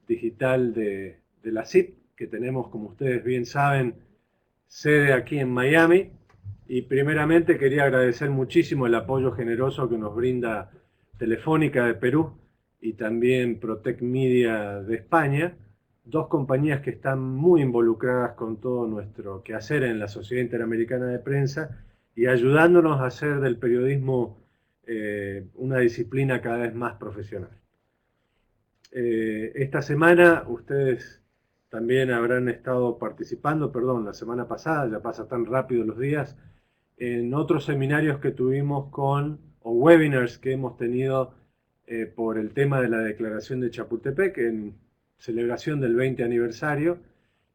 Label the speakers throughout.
Speaker 1: digital de la CIP, que tenemos, como ustedes bien saben, sede aquí en Miami. Y primeramente quería agradecer muchísimo el apoyo generoso que nos brinda Telefónica de Perú y también Protec Media de España, dos compañías que están muy involucradas con todo nuestro quehacer en la Sociedad Interamericana de Prensa y ayudándonos a hacer del periodismo una disciplina cada vez más profesional. Esta semana ustedes también habrán estado participando, perdón, la semana pasada, ya pasa tan rápido los días, en otros seminarios que tuvimos o webinars que hemos tenido por el tema de la declaración de Chapultepec en celebración del 20 aniversario,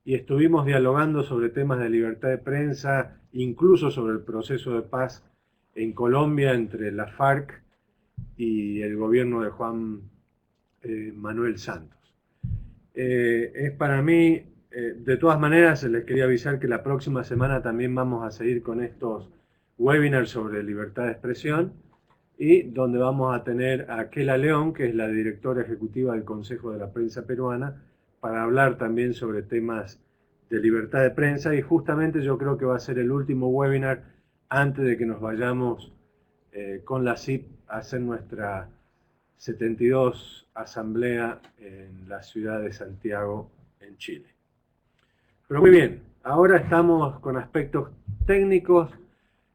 Speaker 1: y estuvimos dialogando sobre temas de libertad de prensa, incluso sobre el proceso de paz en Colombia entre la FARC y el gobierno de Juan Manuel Santos. Es para mí, de todas maneras, les quería avisar que la próxima semana también vamos a seguir con estos webinars sobre libertad de expresión y donde vamos a tener a Kela León, que es la directora ejecutiva del Consejo de la Prensa Peruana, para hablar también sobre temas de libertad de prensa, y justamente yo creo que va a ser el último webinar antes de que nos vayamos con la CIP a hacer nuestra 72 asamblea en la ciudad de Santiago, en Chile. Pero muy bien, ahora estamos con aspectos técnicos.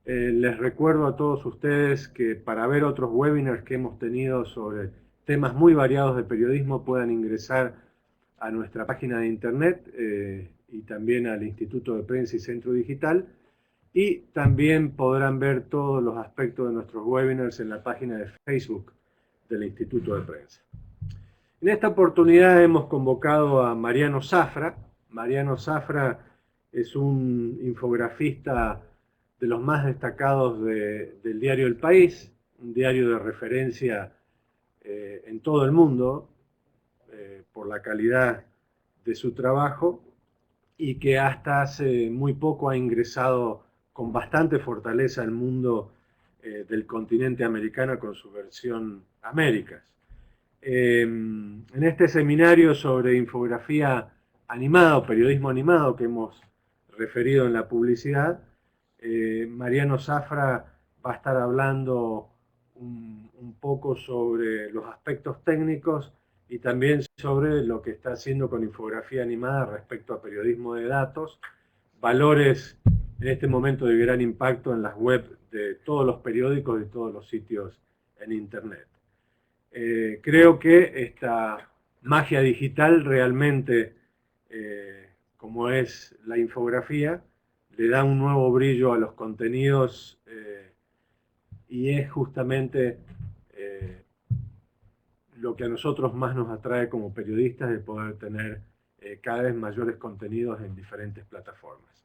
Speaker 1: Les recuerdo a todos ustedes que para ver otros webinars que hemos tenido sobre temas muy variados de periodismo puedan ingresar a nuestra página de internet y también al Instituto de Prensa y Centro Digital, y también podrán ver todos los aspectos de nuestros webinars en la página de Facebook del Instituto de Prensa. En esta oportunidad hemos convocado a Mariano Zafra. Mariano Zafra es un infografista de los más destacados del diario El País, un diario de referencia en todo el mundo por la calidad de su trabajo, y que hasta hace muy poco ha ingresado con bastante fortaleza al mundo del continente americano con su versión Américas. En este seminario sobre infografía animada o periodismo animado que hemos referido en la publicidad, Mariano Zafra va a estar hablando un poco sobre los aspectos técnicos y también sobre lo que está haciendo con infografía animada respecto a periodismo de datos, valores en este momento de gran impacto en las webs de todos los periódicos y todos los sitios en Internet. Creo que esta magia digital realmente, como es la infografía, le da un nuevo brillo a los contenidos y es justamente lo que a nosotros más nos atrae como periodistas, de poder tener cada vez mayores contenidos en diferentes plataformas.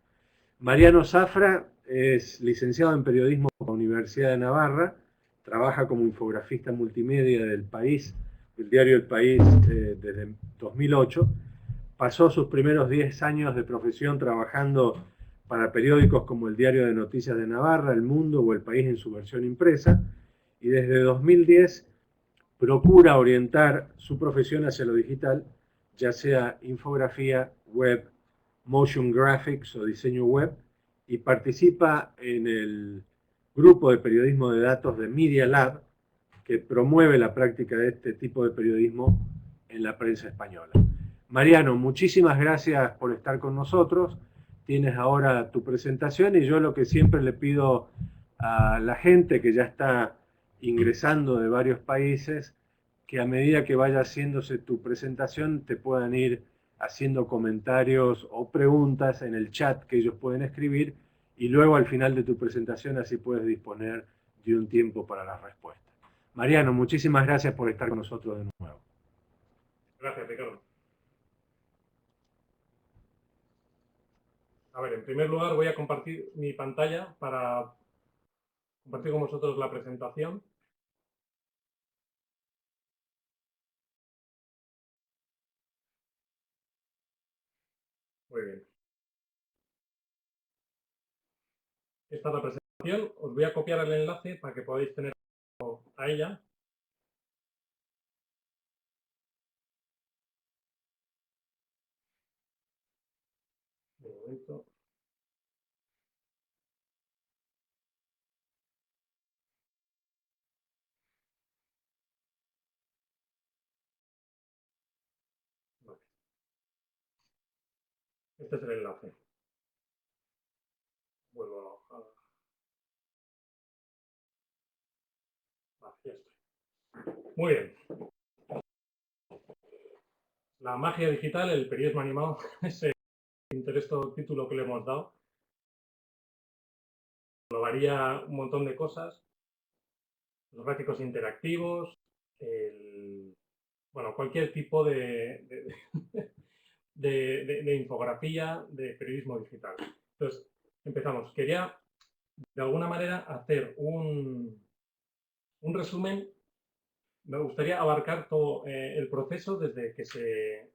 Speaker 1: Mariano Zafra es licenciado en periodismo por la Universidad de Navarra, trabaja como infografista multimedia del País, del diario El País, desde 2008. Pasó sus primeros 10 años de profesión trabajando para periódicos como el Diario de Noticias de Navarra, El Mundo o El País en su versión impresa, y desde 2010 procura orientar su profesión hacia lo digital, ya sea infografía, web, motion graphics o diseño web, y participa en el grupo de periodismo de datos de Media Lab, que promueve la práctica de este tipo de periodismo en la prensa española. Mariano, muchísimas gracias por estar con nosotros. Tienes ahora tu presentación, y yo lo que siempre le pido a la gente que ya está ingresando de varios países, que a medida que vaya haciéndose tu presentación te puedan ir haciendo comentarios o preguntas en el chat que ellos pueden escribir, y luego al final de tu presentación así puedes disponer de un tiempo para las respuestas. Mariano, muchísimas gracias por estar con nosotros de nuevo.
Speaker 2: Gracias, Ricardo. A ver, en primer lugar voy a compartir mi pantalla para compartir con vosotros la presentación. Muy bien. Esta es la presentación. Os voy a copiar el enlace para que podáis tener a ella. momento. Vale. Este es el enlace. Vuelvo a... Vale, ya estoy. Muy bien. La magia digital, el periodismo animado, ese interesante título que le hemos dado. Englobaría un montón de cosas. Los gráficos interactivos, bueno, cualquier tipo de infografía, de periodismo digital. Entonces, empezamos. Quería, de alguna manera, hacer un resumen. Me gustaría abarcar todo el proceso desde que se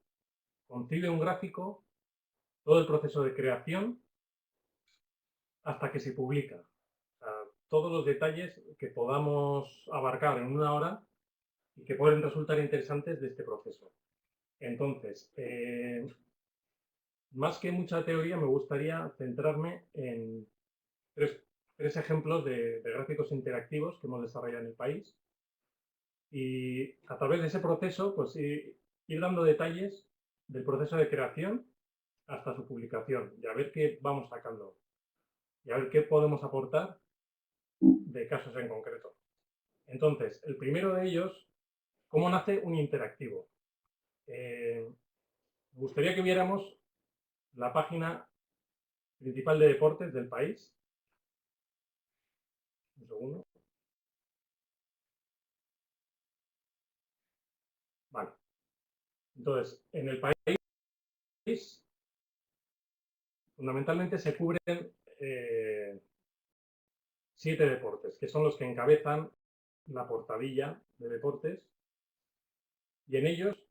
Speaker 2: concibe un gráfico, todo el proceso de creación, hasta que se publica. O sea, todos los detalles que podamos abarcar en una hora y que pueden resultar interesantes de este proceso. Entonces, más que mucha teoría, me gustaría centrarme en tres ejemplos de gráficos interactivos que hemos desarrollado en el país y a través de ese proceso, pues ir dando detalles del proceso de creación hasta su publicación y a ver qué vamos sacando y a ver qué podemos aportar de casos en concreto. Entonces, el primero de ellos, ¿cómo nace un interactivo? Me gustaría que viéramos la página principal de deportes del país. Un segundo. Vale. Entonces, en el país, fundamentalmente se cubren 7 deportes, que son los que encabezan la portadilla de deportes. Y en ellos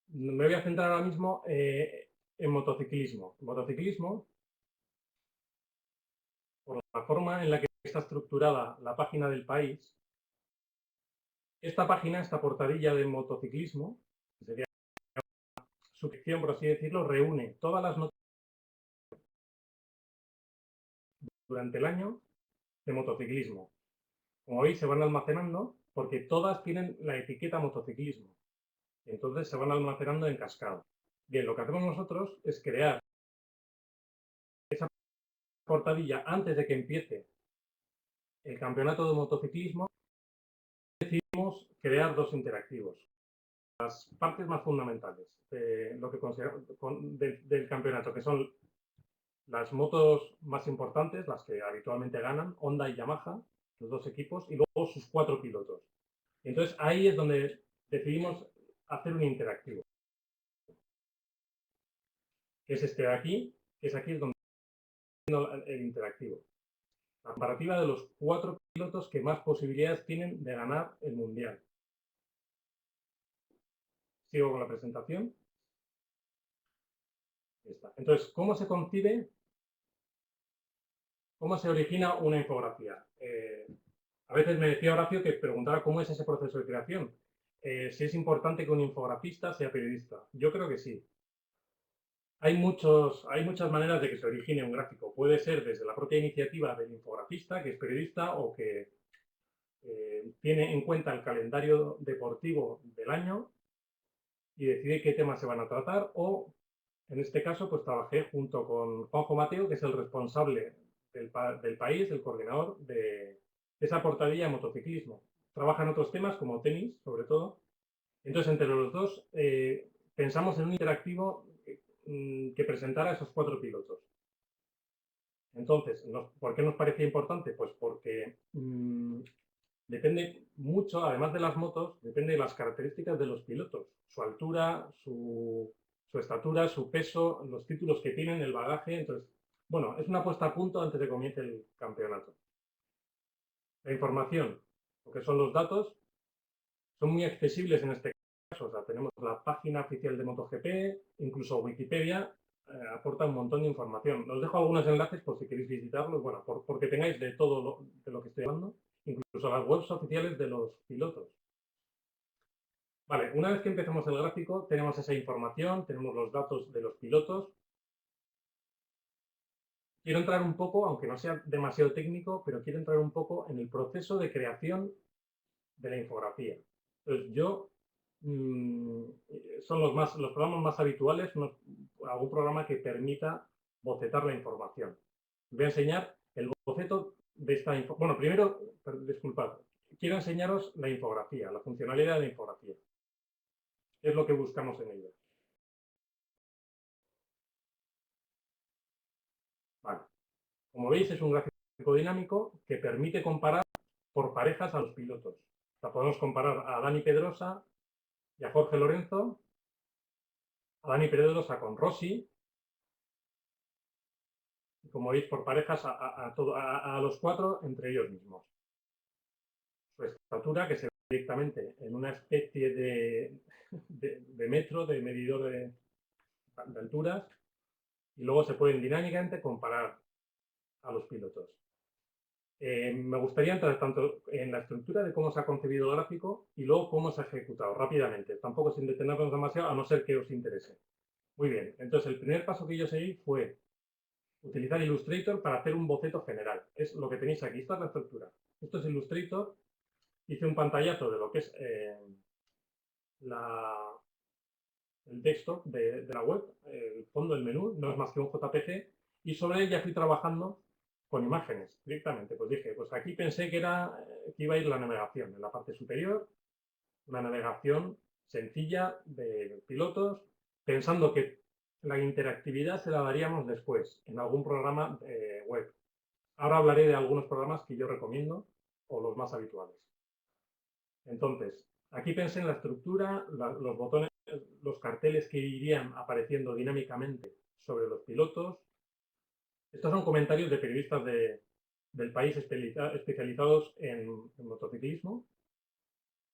Speaker 2: me voy a centrar ahora mismo en motociclismo. Motociclismo, por la forma en la que está estructurada la página del país, esta página, esta portadilla de motociclismo, que sería su sección, por así decirlo, reúne todas las noticias durante el año de motociclismo. Como veis, se van almacenando porque todas tienen la etiqueta motociclismo. Y entonces se van almacenando en cascada. Bien, lo que hacemos nosotros es crear esa portadilla antes de que empiece el campeonato de motociclismo. Decidimos crear 2 interactivos. Las partes más fundamentales de lo que del campeonato, que son las motos más importantes, las que habitualmente ganan, Honda y Yamaha, los 2 equipos, y luego sus 4 pilotos. Y entonces ahí es donde decidimos hacer un interactivo, que es este de aquí, que es aquí es donde el interactivo. La comparativa de los 4 pilotos que más posibilidades tienen de ganar el mundial. Sigo con la presentación. Entonces, ¿cómo se concibe? ¿Cómo se origina una infografía? A veces me decía Horacio que preguntara cómo es ese proceso de creación. Si es importante que un infografista sea periodista. Yo creo que sí. Hay muchas maneras de que se origine un gráfico. Puede ser desde la propia iniciativa del infografista, que es periodista o que tiene en cuenta el calendario deportivo del año y decide qué temas se van a tratar, o en este caso pues trabajé junto con Juanjo Mateo, que es el responsable del país, el coordinador de esa portadilla de motociclismo. Trabaja en otros temas como tenis, sobre todo. Entonces, entre los dos pensamos en un interactivo que presentara a esos 4 pilotos. Entonces, ¿por qué nos parecía importante? Pues porque depende mucho, además de las motos, depende de las características de los pilotos. Su altura, su estatura, su peso, los títulos que tienen, el bagaje. Entonces, bueno, es una puesta a punto antes de que comience el campeonato. La información, lo que son los datos, son muy accesibles en este caso. O sea, tenemos la página oficial de MotoGP, incluso Wikipedia aporta un montón de información. Os dejo algunos enlaces por si queréis visitarlos, bueno, porque tengáis de todo de lo que estoy hablando, incluso las webs oficiales de los pilotos. Vale, una vez que empezamos el gráfico, tenemos esa información, tenemos los datos de los pilotos. quiero entrar un poco, aunque no sea demasiado técnico, pero quiero entrar un poco en el proceso de creación de la infografía. Entonces, son los programas más habituales, algún programa que permita bocetar la información. Voy a enseñar el boceto de esta infografía. Bueno, primero, disculpad, quiero enseñaros la infografía, la funcionalidad de la infografía. ¿Qué es lo que buscamos en ella? Vale. Como veis, es un gráfico dinámico que permite comparar por parejas a los pilotos. O sea, podemos comparar a Dani Pedrosa y a Jorge Lorenzo, a Dani Pedrosa con Rossi, y como veis, por parejas a los cuatro entre ellos mismos. Su estatura, que se ve directamente en una especie de metro, de medidor de alturas, y luego se pueden dinámicamente comparar a los pilotos. Me gustaría entrar tanto en la estructura de cómo se ha concebido el gráfico y luego cómo se ha ejecutado rápidamente, tampoco sin detenernos demasiado, a no ser que os interese. Muy bien, entonces el primer paso que yo seguí fue utilizar Illustrator para hacer un boceto general. Es lo que tenéis aquí, esta es la estructura. Esto es Illustrator, hice un pantallazo de lo que es el desktop de la web, el fondo del menú, no es más que un JPG, y sobre él ya fui trabajando con imágenes directamente. Pues dije, pues aquí pensé que iba a ir la navegación en la parte superior, una navegación sencilla de pilotos, pensando que la interactividad se la daríamos después en algún programa web. Ahora hablaré de algunos programas que yo recomiendo o los más habituales. Entonces, aquí pensé en la estructura, los botones, los carteles que irían apareciendo dinámicamente sobre los pilotos. Estos son comentarios de periodistas del país especializados en motociclismo,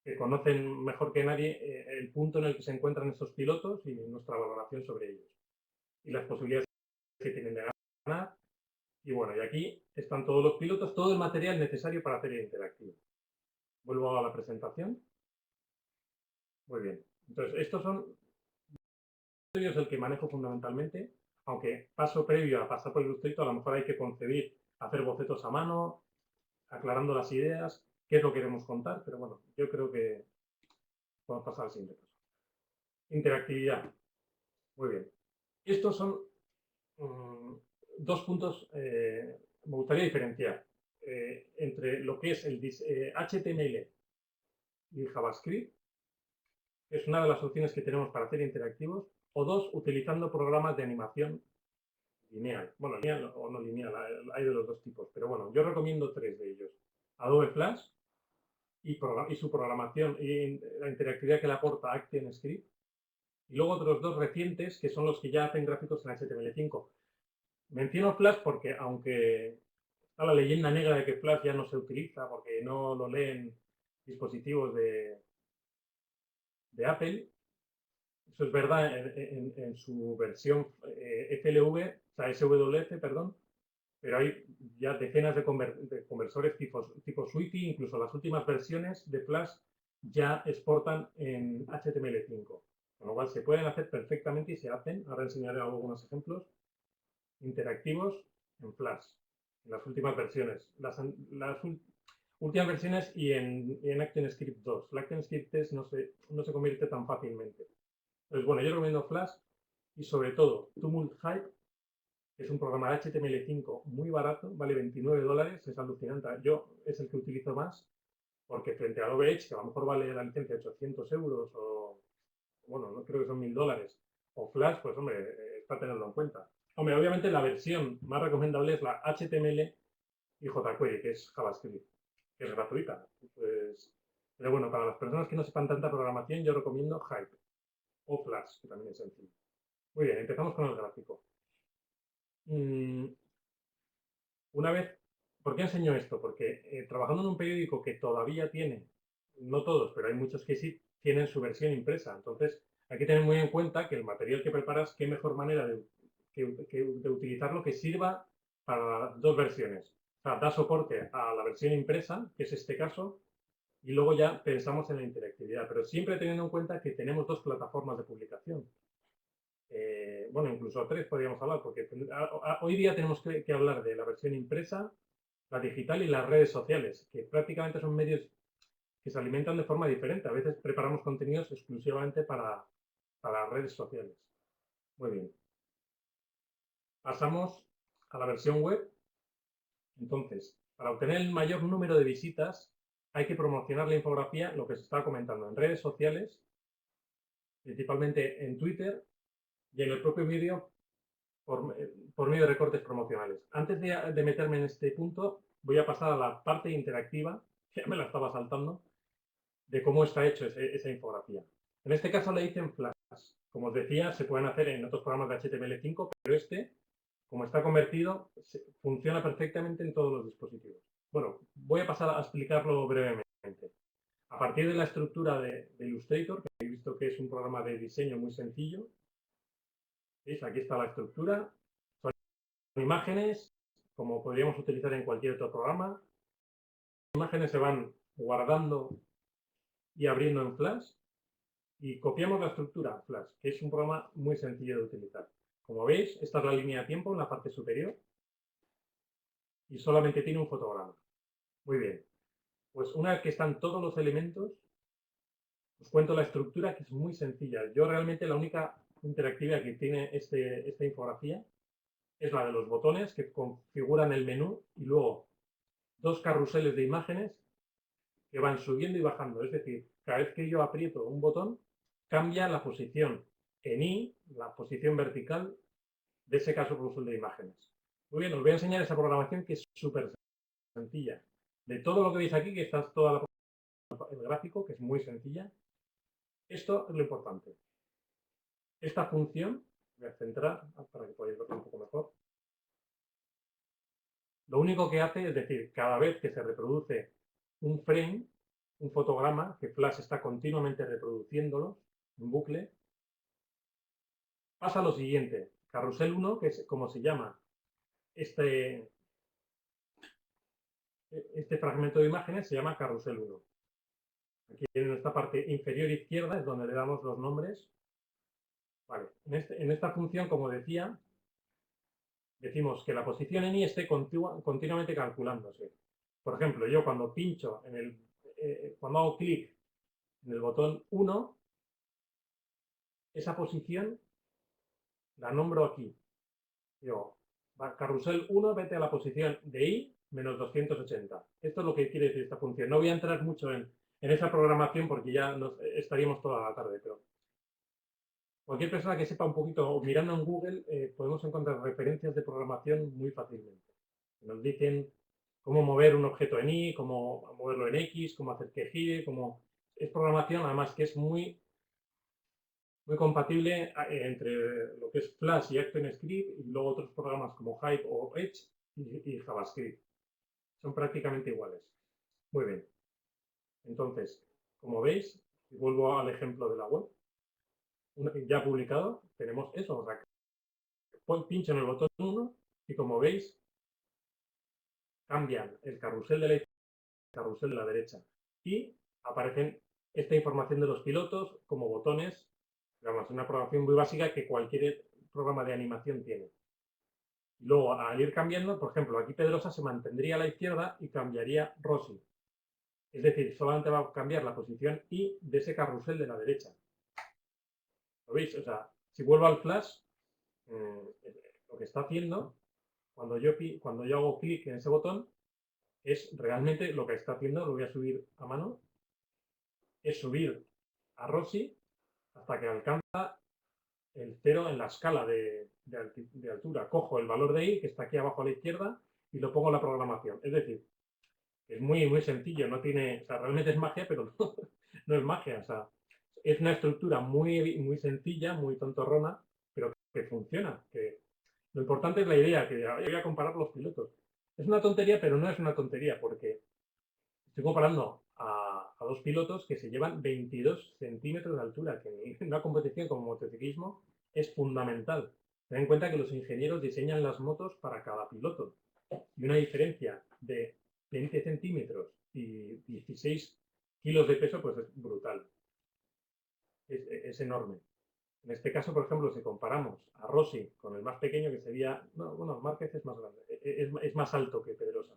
Speaker 2: que conocen mejor que nadie el punto en el que se encuentran estos pilotos y nuestra valoración sobre ellos. Y las posibilidades que tienen de ganar. Y bueno, y aquí están todos los pilotos, todo el material necesario para hacer el interactivo. Vuelvo a la presentación. Muy bien. Entonces, estos son el que manejo fundamentalmente, aunque paso previo a pasar por el Illustrator, a lo mejor hay que concebir, hacer bocetos a mano, aclarando las ideas, qué es lo que queremos contar, pero bueno, yo creo que podemos pasar al siguiente paso. Interactividad. Muy bien. Estos son dos puntos, me gustaría diferenciar entre lo que es el HTML y JavaScript, que es una de las opciones que tenemos para hacer interactivos, o dos, utilizando programas de animación lineal. Bueno, lineal o no lineal, hay de los dos tipos, pero bueno, yo recomiendo tres de ellos. Adobe Flash y su programación y la interactividad que le aporta ActionScript. Y luego otros dos recientes, que son los que ya hacen gráficos en HTML5. Menciono Flash porque, aunque está la leyenda negra de que Flash ya no se utiliza porque no lo leen dispositivos de Apple, eso es verdad en su versión FLV, o sea, SWF, perdón, pero hay ya decenas de conversores tipo SWIFT, incluso las últimas versiones de Flash ya exportan en HTML5, con lo cual se pueden hacer perfectamente y se hacen, ahora enseñaré algunos ejemplos, interactivos en Flash, en las últimas versiones. Las últimas versiones y en ActionScript 2. El ActionScript 3 no se convierte tan fácilmente. Entonces, bueno, yo recomiendo Flash y sobre todo Tumult Hype, que es un programa de HTML5 muy barato, vale $29, es alucinante. Yo es el que utilizo más porque frente a Adobe Edge, que a lo mejor vale la licencia 800 euros o, bueno, no creo que son $1000, o Flash, pues hombre, es para tenerlo en cuenta. Hombre, obviamente la versión más recomendable es la HTML y jQuery, que es JavaScript, que es gratuita. Pues, pero bueno, para las personas que no sepan tanta programación, yo recomiendo Hype o Flash, que también es sencillo. Muy bien, empezamos con el gráfico. Una vez, ¿por qué enseño esto? Porque trabajando en un periódico que todavía tiene, no todos, pero hay muchos que sí, tienen su versión impresa. Entonces, hay que tener muy en cuenta que el material que preparas, qué mejor manera de utilizarlo que sirva para las dos versiones. O sea, da soporte a la versión impresa, que es este caso, y luego ya pensamos en la interactividad, pero siempre teniendo en cuenta que tenemos dos plataformas de publicación. bueno, incluso 3 podríamos hablar, porque hoy día tenemos que hablar de la versión impresa, la digital y las redes sociales, que prácticamente son medios que se alimentan de forma diferente. A veces preparamos contenidos exclusivamente para las redes sociales. Muy bien. Pasamos a la versión web. Entonces, para obtener el mayor número de visitas, hay que promocionar la infografía, lo que se estaba comentando, en redes sociales, principalmente en Twitter y en el propio vídeo por medio de recortes promocionales. Antes de meterme en este punto, voy a pasar a la parte interactiva, que ya me la estaba saltando, de cómo está hecho esa infografía. En este caso la hice en Flash. Como os decía, se pueden hacer en otros programas de HTML5, pero este, como está convertido, funciona perfectamente en todos los dispositivos. Bueno, voy a pasar a explicarlo brevemente. A partir de la estructura de Illustrator, que he visto que es un programa de diseño muy sencillo, ¿veis? Aquí está la estructura. Son imágenes, como podríamos utilizar en cualquier otro programa. Las imágenes se van guardando y abriendo en Flash. Y copiamos la estructura Flash, que es un programa muy sencillo de utilizar. Como veis, esta es la línea de tiempo en la parte superior y solamente tiene un fotograma. Muy bien. Pues una vez que están todos los elementos, os cuento la estructura, que es muy sencilla. Yo realmente la única interactividad que tiene esta infografía es la de los botones que configuran el menú y luego dos carruseles de imágenes que van subiendo y bajando. Es decir, cada vez que yo aprieto un botón, cambia la posición en Y, la posición vertical de ese carrusel de imágenes. Muy bien, os voy a enseñar esa programación que es súper sencilla. De todo lo que veis aquí, que está todo el gráfico, que es muy sencilla, esto es lo importante. Esta función, voy a centrar para que podáis verlo un poco mejor. Lo único que hace es decir, cada vez que se reproduce un frame, un fotograma, que Flash está continuamente reproduciéndolo en bucle, pasa lo siguiente. Carrusel 1, que es como se llama este fragmento de imágenes, se llama carrusel 1. Aquí en esta parte inferior izquierda es donde le damos los nombres. Vale. En esta función, como decía, decimos que la posición en Y esté continuamente calculándose. Por ejemplo, yo cuando pincho cuando hago clic en el botón 1, esa posición la nombro aquí. Digo, carrusel 1, vete a la posición de Y menos 280. Esto es lo que quiere decir esta función. No voy a entrar mucho en esa programación porque ya estaríamos toda la tarde, pero cualquier persona que sepa un poquito, mirando en Google, podemos encontrar referencias de programación muy fácilmente. Nos dicen cómo mover un objeto en Y, cómo moverlo en X, cómo hacer que gire, cómo... Es programación, además, que es muy compatible entre lo que es Flash y ActionScript y luego otros programas como Hive o Edge y JavaScript. Son prácticamente iguales. Muy bien. Entonces, como veis, si vuelvo al ejemplo de la web, ya publicado, tenemos eso. O sea, pincho en el botón 1 y como veis, cambian el carrusel de la izquierda y el carrusel de la derecha. Y aparecen esta información de los pilotos como botones. Digamos, una programación muy básica que cualquier programa de animación tiene. Y luego, al ir cambiando, por ejemplo, aquí Pedrosa se mantendría a la izquierda y cambiaría Rosy. Es decir, solamente va a cambiar la posición Y de ese carrusel de la derecha. ¿Lo veis? O sea, si vuelvo al Flash, lo que está haciendo, cuando yo hago clic en ese botón, es realmente lo que está haciendo, lo voy a subir a mano, es subir a Rosy hasta que alcanza el 0 en la escala de altura. Cojo el valor de Y, que está aquí abajo a la izquierda, y lo pongo en la programación. Es decir, es muy, muy sencillo, no tiene, o sea, realmente es magia, pero no es magia, o sea, es una estructura muy, muy sencilla, muy tontorrona, pero que funciona. Lo importante es la idea, que voy a comparar los pilotos. Es una tontería, pero no es una tontería, porque estoy comparando a dos pilotos que se llevan 22 centímetros de altura, que en una competición como motociclismo es fundamental. Ten en cuenta que los ingenieros diseñan las motos para cada piloto. Y una diferencia de 20 centímetros y 16 kilos de peso, pues es brutal. Es enorme. En este caso, por ejemplo, si comparamos a Rossi con el más pequeño, que sería, no, bueno, Márquez es más grande, es más alto que Pedrosa,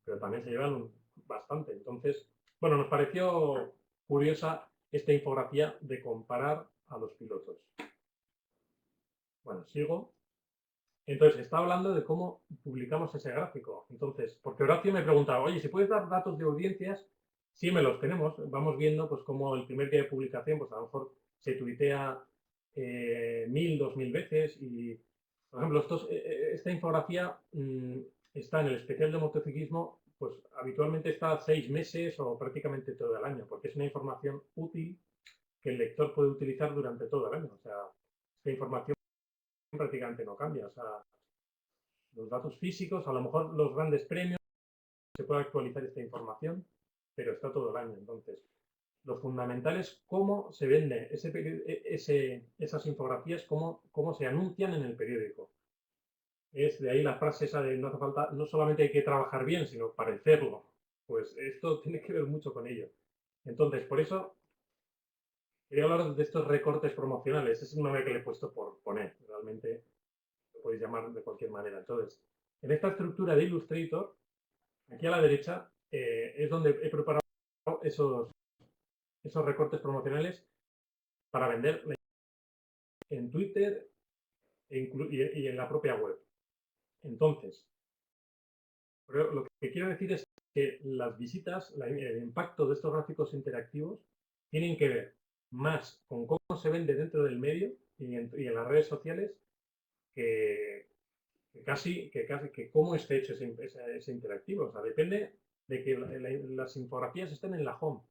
Speaker 2: pero también se llevan bastante. Entonces, bueno, nos pareció curiosa esta infografía de comparar a los pilotos. Bueno, sigo. Entonces, está hablando de cómo publicamos ese gráfico. Entonces, porque Horacio me preguntaba, oye, si puedes dar datos de audiencias, sí me los tenemos. Vamos viendo, pues, cómo el primer día de publicación, pues, a lo mejor se tuitea 1000, 2000 veces. Y, por ejemplo, esta infografía está en el especial de motociclismo, pues, habitualmente está 6 meses o prácticamente todo el año, porque es una información útil que el lector puede utilizar durante todo el año. O sea, esta información prácticamente no cambia. O sea, los datos físicos, a lo mejor los grandes premios, se puede actualizar esta información, pero está todo el año. Entonces, lo fundamental es cómo se vende esas infografías, cómo se anuncian en el periódico. Es de ahí la frase esa de no hace falta, no solamente hay que trabajar bien, sino parecerlo. Pues esto tiene que ver mucho con ello. Entonces, por eso quería hablar de estos recortes promocionales. Es un nombre que le he puesto por poner. Realmente lo podéis llamar de cualquier manera. Entonces, en esta estructura de Illustrator, aquí a la derecha es donde he preparado esos recortes promocionales para vender en Twitter y en la propia web. Entonces, lo que quiero decir es que las visitas, el impacto de estos gráficos interactivos tienen que ver más con cómo se vende dentro del medio y en las redes sociales que cómo esté hecho ese interactivo. O sea, depende de que las infografías estén en la home,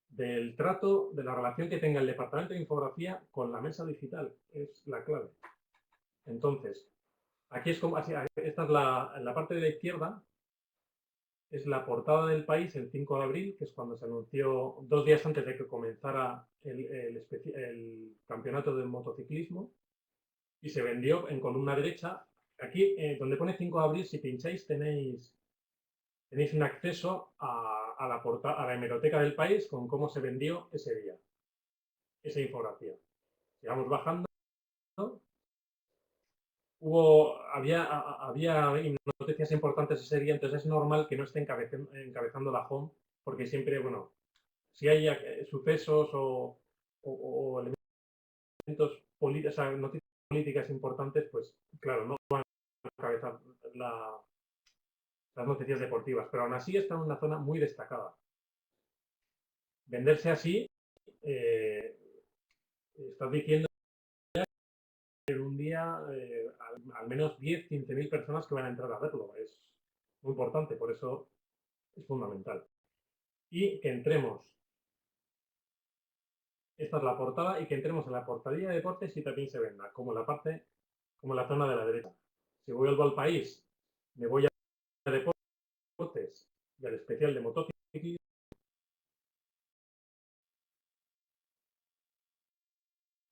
Speaker 2: del trato, de la relación que tenga el departamento de infografía con la mesa digital. Es la clave. Entonces, aquí es como, esta es la parte de la izquierda, es la portada del País el 5 de abril, que es cuando se anunció 2 días antes de que comenzara el campeonato de motociclismo, y se vendió en columna derecha. Aquí, donde pone 5 de abril, si pincháis, tenéis un acceso a la hemeroteca del País con cómo se vendió ese día, esa infografía. Sigamos bajando. Había noticias importantes ese día, entonces es normal que no esté encabezando la home, porque siempre, bueno, si hay sucesos o elementos políticos, o sea, noticias políticas importantes, pues claro, no van a encabezar las noticias deportivas, pero aún así está en una zona muy destacada. Venderse así, estás diciendo en un día al menos 10, 15.000 personas que van a entrar a verlo. Es muy importante, por eso es fundamental. Y que entremos, esta es la portada, y que entremos en la portadilla de deportes y también se venda, como la zona de la derecha. Si vuelvo al País, me voy a deportes y al especial de motociclismo,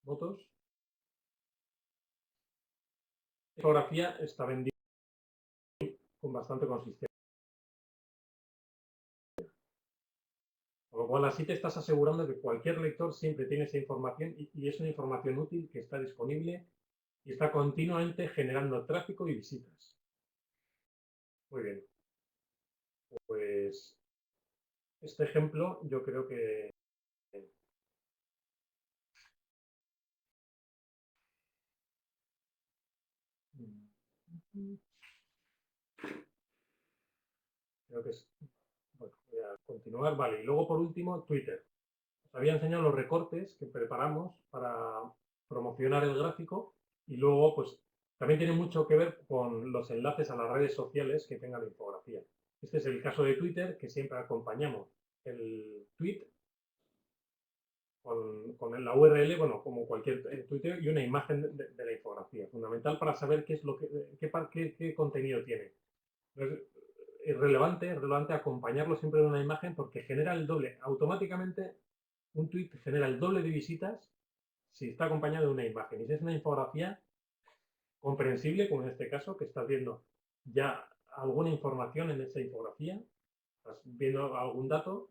Speaker 2: motos, la fotografía está vendida con bastante consistencia. Con lo cual, así te estás asegurando que cualquier lector siempre tiene esa información y es una información útil que está disponible y está continuamente generando tráfico y visitas. Muy bien. Pues este ejemplo yo creo que es... Bueno, voy a continuar. Vale, y luego por último, Twitter. Os había enseñado los recortes que preparamos para promocionar el gráfico y luego, pues, también tiene mucho que ver con los enlaces a las redes sociales que tenga la infografía. Este es el caso de Twitter, que siempre acompañamos el tweet con la URL, bueno, como cualquier Twitter, y una imagen de la infografía. Fundamental para saber qué contenido tiene. Entonces, es relevante acompañarlo siempre de una imagen porque genera el doble. Automáticamente un tweet genera el doble de visitas si está acompañado de una imagen. Y si es una infografía comprensible, como en este caso, que estás viendo ya alguna información en esa infografía, estás viendo algún dato,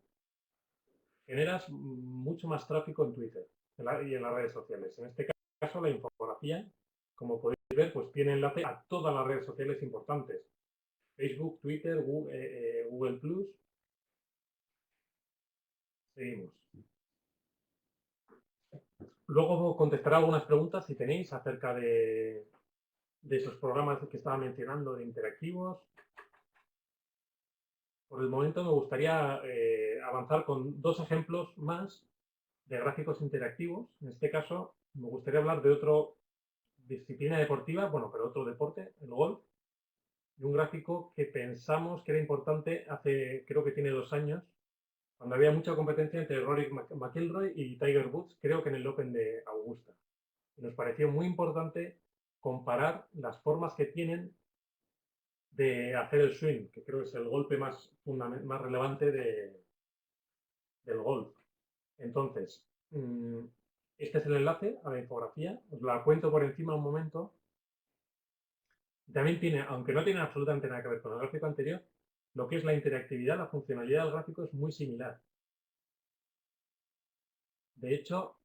Speaker 2: generas mucho más tráfico en Twitter y en las redes sociales. En este caso, caso, la infografía, como podéis ver, pues tiene enlace a todas las redes sociales importantes. Facebook, Twitter, Google Plus. Seguimos. Luego contestaré algunas preguntas si tenéis acerca de esos programas que estaba mencionando de interactivos. Por el momento me gustaría avanzar con dos ejemplos más de gráficos interactivos. En este caso, me gustaría hablar de otra disciplina deportiva, bueno, pero otro deporte, el golf, y un gráfico que pensamos que era importante hace, creo que tiene 2 años, cuando había mucha competencia entre Rory McIlroy y Tiger Woods, creo que en el Open de Augusta. Y nos pareció muy importante comparar las formas que tienen de hacer el swing, que creo que es el golpe más relevante del golf. Entonces, este es el enlace a la infografía. Os la cuento por encima un momento. También tiene, aunque no tiene absolutamente nada que ver con el gráfico anterior, lo que es la interactividad, la funcionalidad del gráfico es muy similar. De hecho,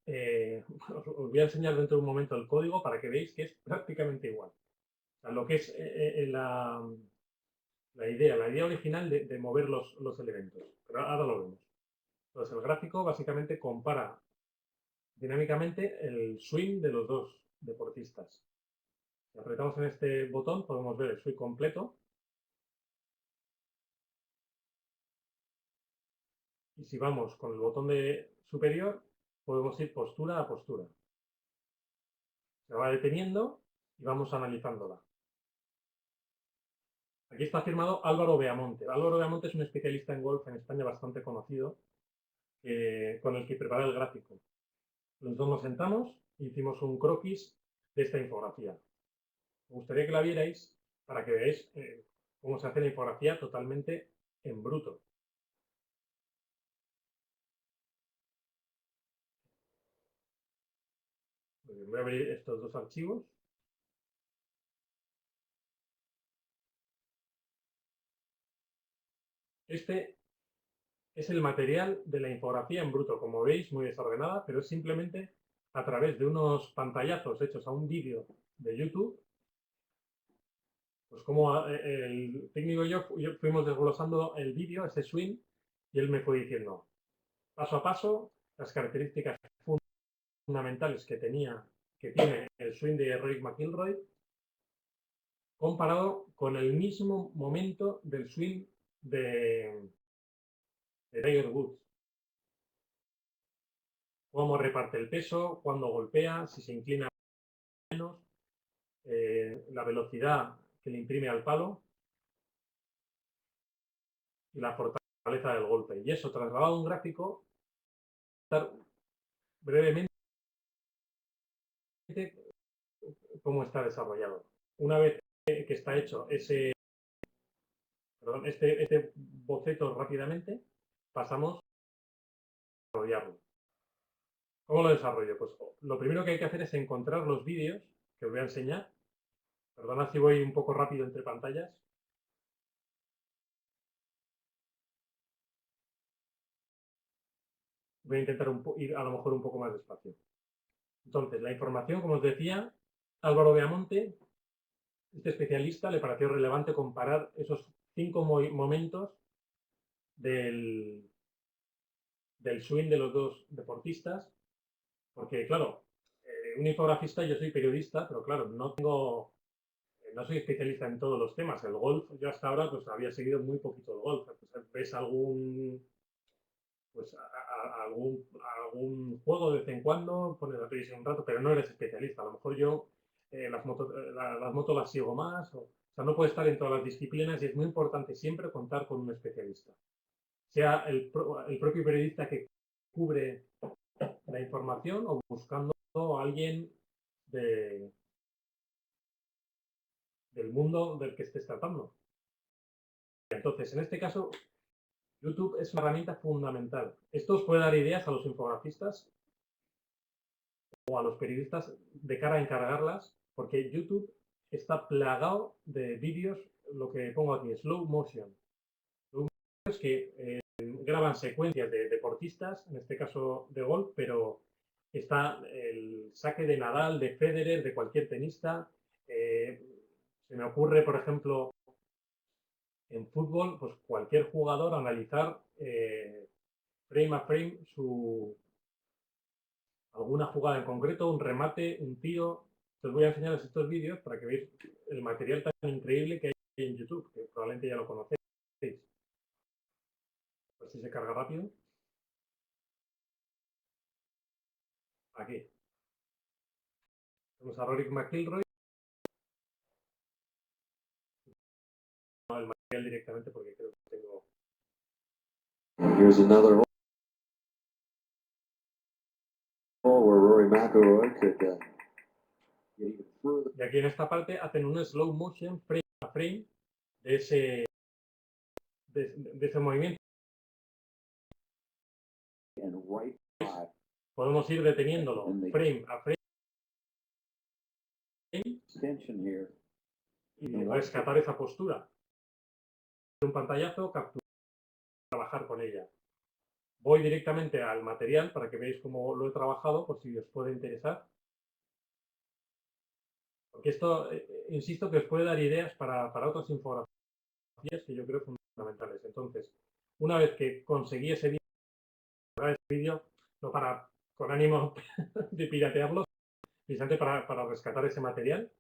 Speaker 2: os voy a enseñar dentro de un momento el código para que veáis que es prácticamente igual. O sea, lo que es la idea original de mover los elementos. Pero ahora lo vemos. Entonces, el gráfico básicamente compara dinámicamente el swing de los dos deportistas. Si apretamos en este botón, podemos ver el swing completo. Y si vamos con el botón superior, podemos ir postura a postura. Se va deteniendo y vamos analizándola. Aquí está firmado Álvaro Beamonte. Álvaro Beamonte es un especialista en golf en España bastante conocido, con el que prepara el gráfico. Los dos nos sentamos e hicimos un croquis de esta infografía. Me gustaría que la vierais para que veáis cómo se hace la infografía totalmente en bruto. Voy a abrir estos dos archivos. Este es el material de la infografía en bruto, como veis, muy desordenada, pero es simplemente a través de unos pantallazos hechos a un vídeo de YouTube, pues como el técnico y yo fuimos desglosando el vídeo, ese swing, y él me fue diciendo, paso a paso, las características fundamentales que tiene el swing de Rory McIlroy, comparado con el mismo momento del swing de Tiger Woods. Cómo reparte el peso, cuándo golpea, si se inclina menos, la velocidad que le imprime al palo y la fortaleza del golpe. Y eso trasladado a un gráfico, brevemente cómo está desarrollado. Una vez que está hecho este boceto rápidamente, pasamos a desarrollarlo. ¿Cómo lo desarrollo? Pues lo primero que hay que hacer es encontrar los vídeos que os voy a enseñar. Perdona si voy un poco rápido entre pantallas. Voy a intentar ir a lo mejor un poco más despacio. Entonces, la información, como os decía, Álvaro Beamonte, este especialista, le pareció relevante comparar esos 5 momentos del swing de los dos deportistas, porque, claro, un infografista, yo soy periodista, pero claro, no soy especialista en todos los temas. El golf, yo hasta ahora pues había seguido muy poquito el golf. Pues, ves algún juego de vez en cuando, pones la televisión un rato, pero no eres especialista. A lo mejor yo las motos las sigo más. O sea, no puedes estar en todas las disciplinas y es muy importante siempre contar con un especialista. Sea el propio periodista que cubre la información o buscando a alguien del mundo del que estés tratando. Entonces, en este caso, YouTube es una herramienta fundamental. Esto os puede dar ideas a los infografistas o a los periodistas de cara a encargarlas, porque YouTube está plagado de vídeos, lo que pongo aquí, slow motion. Slow motion es que graban secuencias de deportistas, en este caso de golf, pero está saque de Nadal, de Federer, de cualquier tenista. Se me ocurre, por ejemplo, en fútbol, pues cualquier jugador analizar frame a frame alguna jugada en concreto, un remate, un tiro. Os voy a enseñaros estos vídeos para que veáis el material tan increíble que hay en YouTube, que probablemente ya lo conocéis. A ver si se carga rápido. Aquí. Tenemos a Rory McIlroy. No, el material directamente porque creo que tengo...
Speaker 3: Here's another hole where Rory McIlroy could get even further.
Speaker 2: Y aquí en esta parte hacen un slow motion, frame a frame, de ese movimiento.
Speaker 3: And right side.
Speaker 2: Podemos ir deteniéndolo frame a frame
Speaker 3: Tension here.
Speaker 2: y rescatar esa postura. Un pantallazo, capturar, trabajar con ella. Voy directamente al material para que veáis cómo lo he trabajado, por si os puede interesar. Porque esto, insisto, que os puede dar ideas para otras infografías que yo creo fundamentales. Entonces, una vez que conseguí ese vídeo, no para con ánimo de piratearlo, precisamente para rescatar ese material.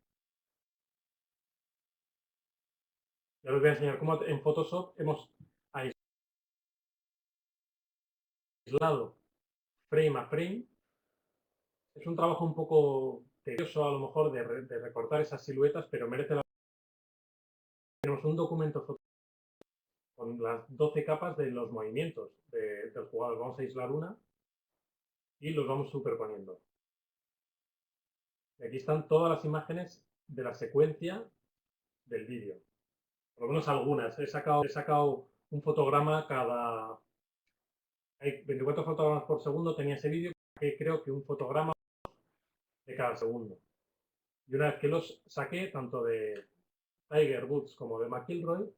Speaker 2: Ya os voy a enseñar cómo en Photoshop hemos aislado frame a frame. Es un trabajo un poco tedioso a lo mejor de recortar esas siluetas, pero merece la pena. Tenemos un documento con las 12 capas de los movimientos del jugador. Vamos a aislar una y los vamos superponiendo. Y aquí están todas las imágenes de la secuencia del vídeo. Por lo menos algunas. He sacado un fotograma cada... Hay 24 fotogramas por segundo, tenía ese vídeo, que creo que un fotograma de cada segundo. Y una vez que los saqué, tanto de Tiger Woods como de McIlroy,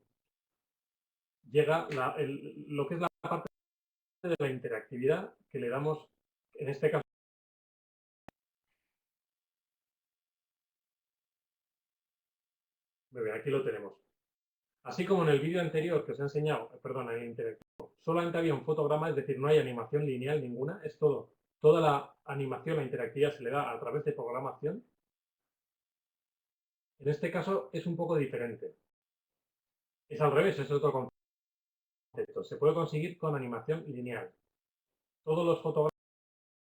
Speaker 2: llega lo que es la parte de la interactividad que le damos, en este caso. Muy bien, aquí lo tenemos. Así como en el vídeo anterior que os he enseñado, perdón, en el interactivo, solamente había un fotograma, es decir, no hay animación lineal ninguna, es todo. Toda la animación, la interactividad se le da a través de programación. En este caso es un poco diferente. Es al revés, es otro concepto. Se puede conseguir con animación lineal. Todos los fotogramas,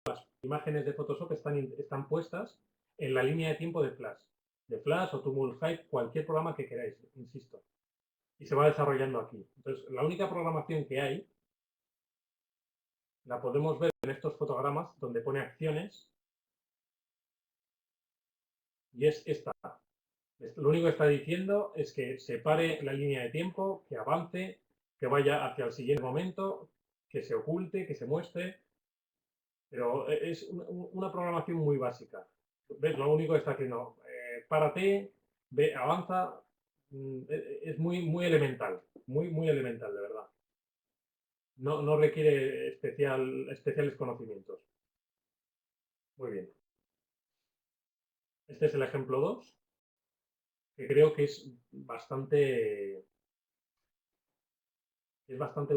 Speaker 2: las imágenes de Photoshop están puestas en la línea de tiempo de Flash o Tumult Hype, cualquier programa que queráis, insisto. Y se va desarrollando aquí. Entonces, la única programación que hay la podemos ver en estos fotogramas donde pone acciones y es esta. Lo único que está diciendo es que separe la línea de tiempo, que avance, que vaya hacia el siguiente momento, que se oculte, que se muestre, pero es una programación muy básica. ¿Ves? Lo único que está haciendo, párate, ve, avanza, es muy elemental, muy elemental, de verdad. No requiere especiales conocimientos. Muy bien. Este es el ejemplo 2, que creo que es bastante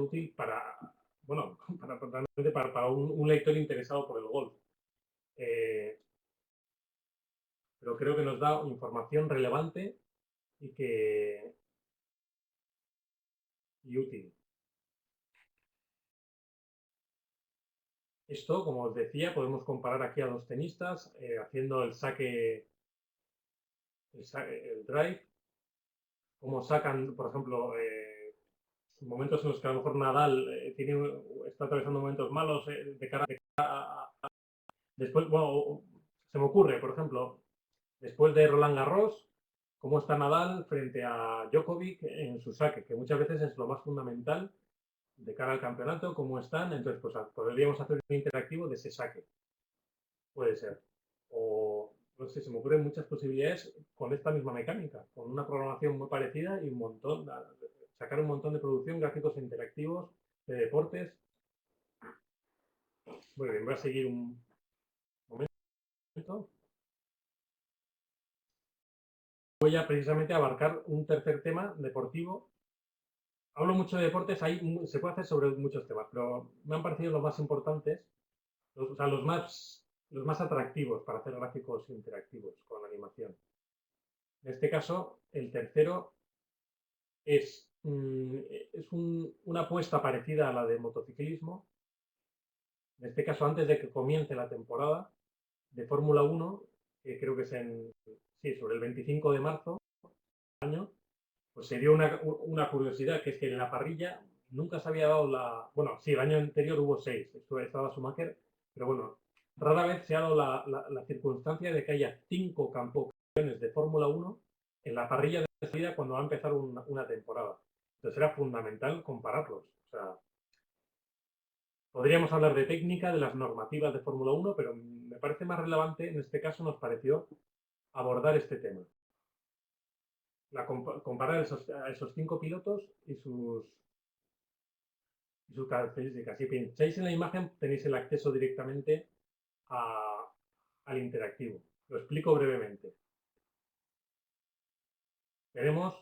Speaker 2: útil para, bueno, para un lector interesado por el golf. Pero creo que nos da información relevante y útil. Esto, como os decía, podemos comparar aquí a dos tenistas haciendo el drive, cómo sacan, por ejemplo, momentos en los que a lo mejor Nadal está atravesando momentos malos de cara a... Después, bueno, se me ocurre, por ejemplo, después de Roland Garros, cómo está Nadal frente a Djokovic en su saque, que muchas veces es lo más fundamental de cara al campeonato, cómo están. Entonces, pues podríamos hacer un interactivo de ese saque. Puede ser. O, no sé, se me ocurren muchas posibilidades con esta misma mecánica, con una programación muy parecida y sacar un montón de producción, gráficos interactivos, de deportes. Muy bien, voy a seguir un momento. voy a precisamente abarcar un tercer tema deportivo. Hablo mucho de deportes, se puede hacer sobre muchos temas, pero me han parecido los más importantes, o sea, los más atractivos para hacer gráficos interactivos con animación. En este caso, el tercero es una apuesta parecida a la de motociclismo. En este caso, antes de que comience la temporada de Fórmula 1, que creo que es sobre el 25 de marzo del año, pues se dio una curiosidad, que es que en la parrilla nunca se había dado bueno, sí, el año anterior hubo 6, estaba Schumacher, pero bueno, rara vez se ha dado la circunstancia de que haya 5 campeones de Fórmula 1 en la parrilla de salida cuando va a empezar una temporada. Entonces era fundamental compararlos. O sea, podríamos hablar de técnica, de las normativas de Fórmula 1, pero me parece más relevante, en este caso nos pareció abordar este tema. Comparar a esos 5 pilotos y sus características. Si pincháis en la imagen tenéis el acceso directamente al interactivo. Lo explico brevemente. Tenemos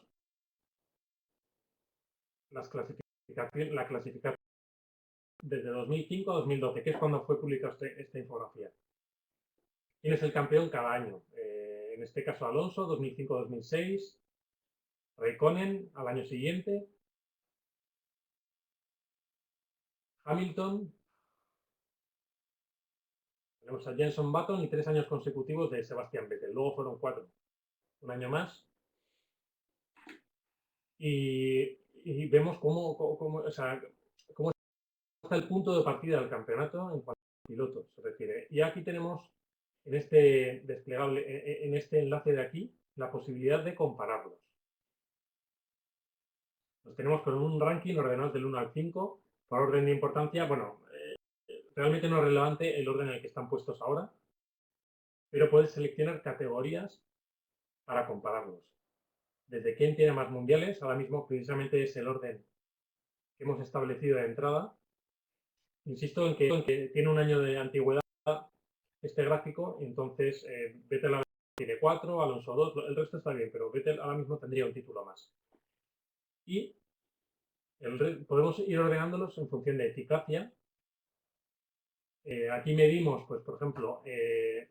Speaker 2: la clasificación desde 2005 a 2012, que es cuando fue publicada esta infografía. ¿Quién es el campeón cada año? En este caso Alonso, 2005-2006, Raikkonen al año siguiente, Hamilton, tenemos a Jenson Button y 3 años consecutivos de Sebastian Vettel. Luego fueron 4, un año más. Y vemos cómo está el punto de partida del campeonato en cuanto a pilotos se refiere. Y aquí tenemos en este desplegable, en este enlace de aquí, la posibilidad de compararlos. Los tenemos con un ranking ordenado del 1 al 5, por orden de importancia. Bueno, realmente no es relevante el orden en el que están puestos ahora, pero puedes seleccionar categorías para compararlos. Desde quién tiene más mundiales, ahora mismo precisamente es el orden que hemos establecido de entrada. Insisto en que tiene un año de antigüedad este gráfico, entonces Vettel tiene 4, Alonso 2, el resto está bien, pero Vettel ahora mismo tendría un título más. Y podemos ir ordenándolos en función de eficacia. Aquí medimos, pues, por ejemplo, el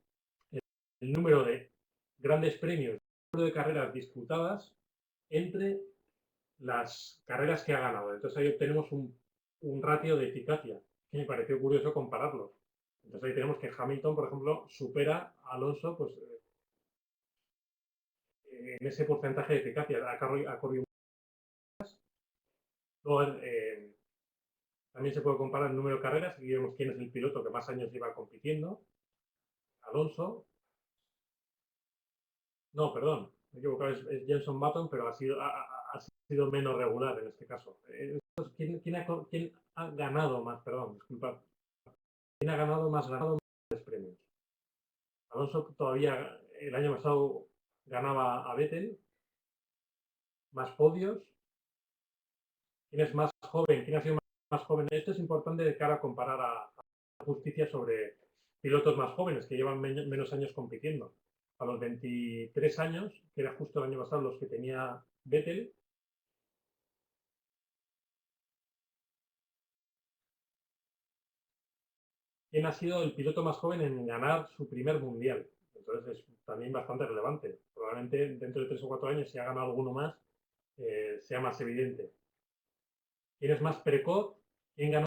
Speaker 2: número de grandes premios, el número de carreras disputadas entre las carreras que ha ganado. Entonces ahí obtenemos un ratio de eficacia, que me pareció curioso compararlos. Entonces ahí tenemos que Hamilton, por ejemplo, supera a Alonso pues, en ese porcentaje de eficacia. Ha corrido más. Luego, también se puede comparar el número de carreras y vemos quién es el piloto que más años lleva compitiendo. Alonso. No, perdón, me he equivocado, es Jenson Button, pero ha sido menos regular en este caso. ¿Quién ha ganado más? Perdón, disculpad. ¿Quién ha ganado más premios? Alonso todavía el año pasado ganaba a Vettel, más podios. ¿Quién es más joven? ¿Quién ha sido más joven? Esto es importante de cara a comparar a justicia sobre pilotos más jóvenes que llevan menos años compitiendo. A los 23 años, que era justo el año pasado los que tenía Vettel, ¿quién ha sido el piloto más joven en ganar su primer mundial? Entonces es también bastante relevante. Probablemente dentro de 3 o 4 años, si ha ganado alguno más, sea más evidente. ¿Quién es más precoz? ¿Quién ganó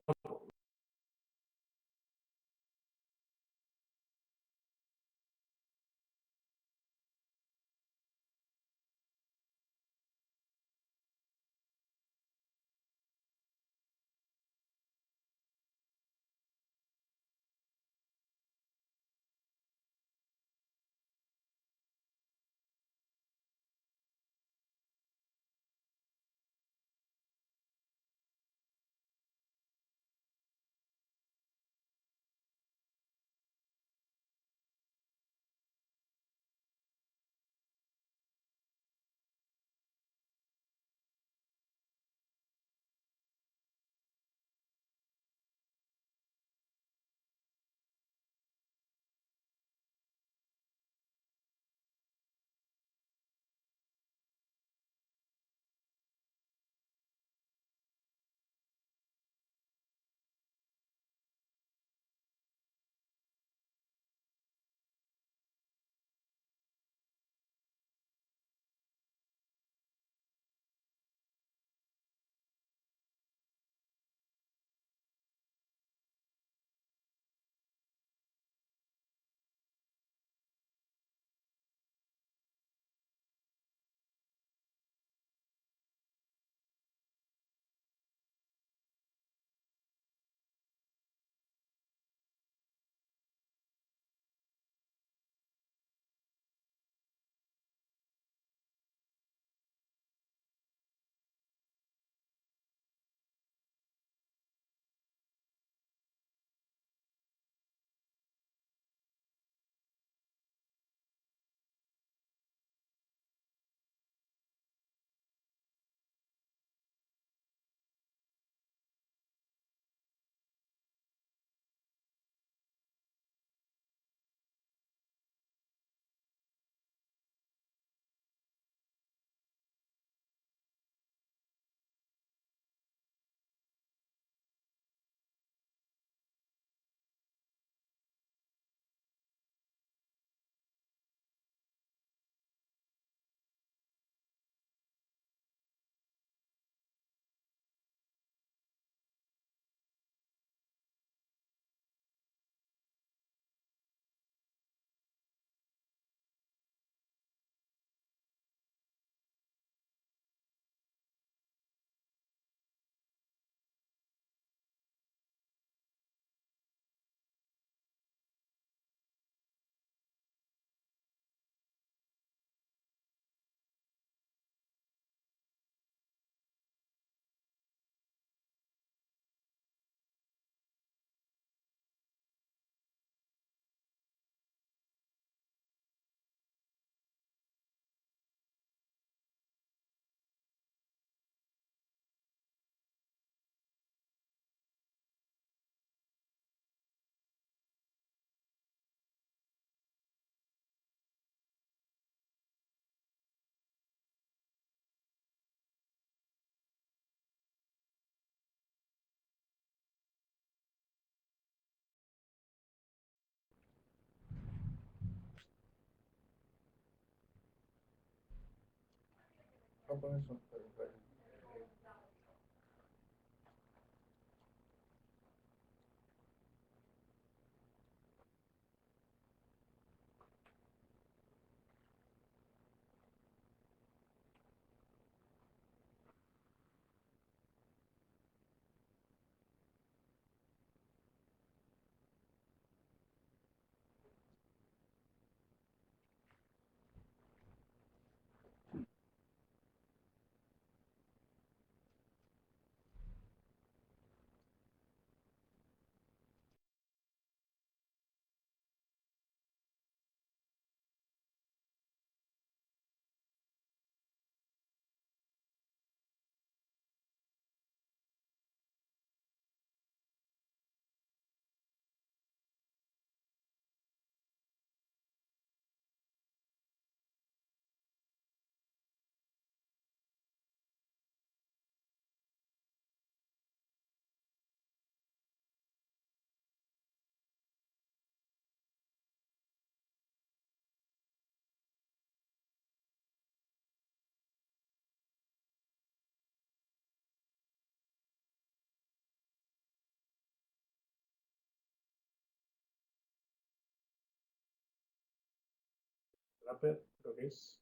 Speaker 2: Wrapper, creo que es.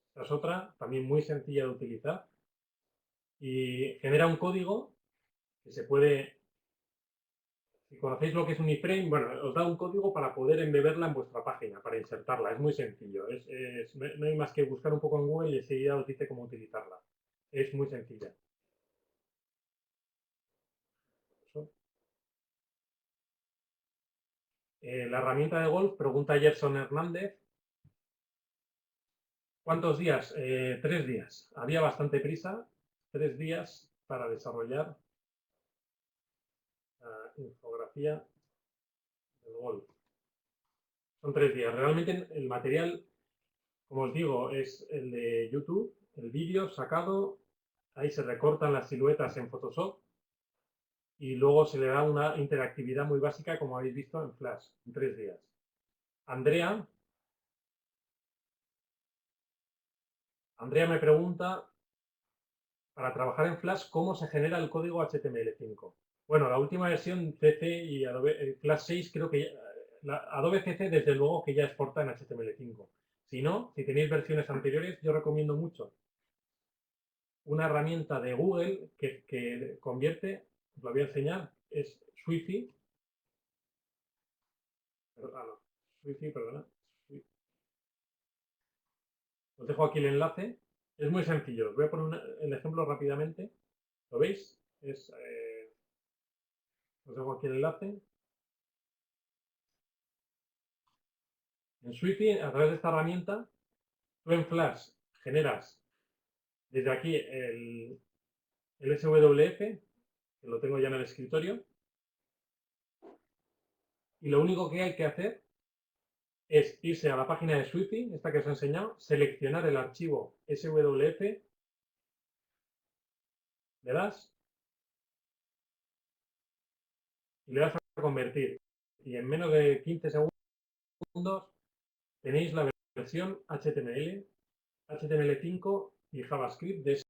Speaker 2: Esta es otra, también muy sencilla de utilizar. Y genera un código que se puede. Si conocéis lo que es un iframe, bueno, os da un código para poder embeberla en vuestra página, para insertarla. Es muy sencillo. No hay más que buscar un poco en Google y enseguida os dice cómo utilizarla. Es muy sencilla. La herramienta de golf, pregunta Gerson Hernández. ¿Cuántos días? 3 días. Había bastante prisa. 3 días para desarrollar la infografía del golf. Son 3 días. Realmente el material, como os digo, es el de YouTube, el vídeo sacado. Ahí se recortan las siluetas en Photoshop y luego se le da una interactividad muy básica, como habéis visto en Flash, en 3 días. Andrea me pregunta, para trabajar en Flash, ¿cómo se genera el código HTML5? Bueno, la última versión CC y Adobe Flash 6, creo que Adobe CC desde luego que ya exporta en HTML5. Si no, si tenéis versiones anteriores, yo recomiendo mucho una herramienta de Google que convierte, os la voy a enseñar, es Swift. Perdona. Os dejo aquí el enlace. Es muy sencillo. Os voy a poner el ejemplo rápidamente. ¿Lo veis? Os dejo aquí el enlace. En Swift, a través de esta herramienta, tú en Flash generas desde aquí el SWF, que lo tengo ya en el escritorio, y lo único que hay que hacer es irse a la página de Swift, esta que os he enseñado, seleccionar el archivo SWF, le das y le das a convertir. Y en menos de 15 segundos tenéis la versión HTML, HTML5 y JavaScript de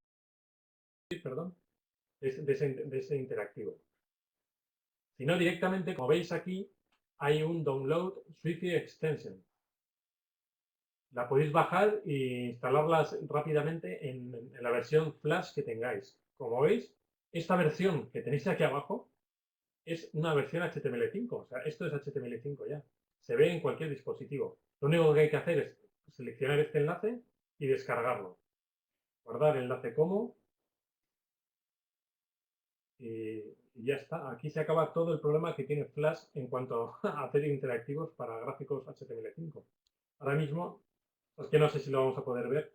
Speaker 2: ese interactivo. Si no, directamente, como veis aquí, hay un download Swift Extension. La podéis bajar e instalarla rápidamente en la versión Flash que tengáis. Como veis, esta versión que tenéis aquí abajo es una versión HTML5. O sea, esto es HTML5 ya. Se ve en cualquier dispositivo. Lo único que hay que hacer es seleccionar este enlace y descargarlo. Guardar enlace como y ya está. Aquí se acaba todo el problema que tiene Flash en cuanto a hacer interactivos para gráficos HTML5. Ahora mismo, es que no sé si lo vamos a poder ver.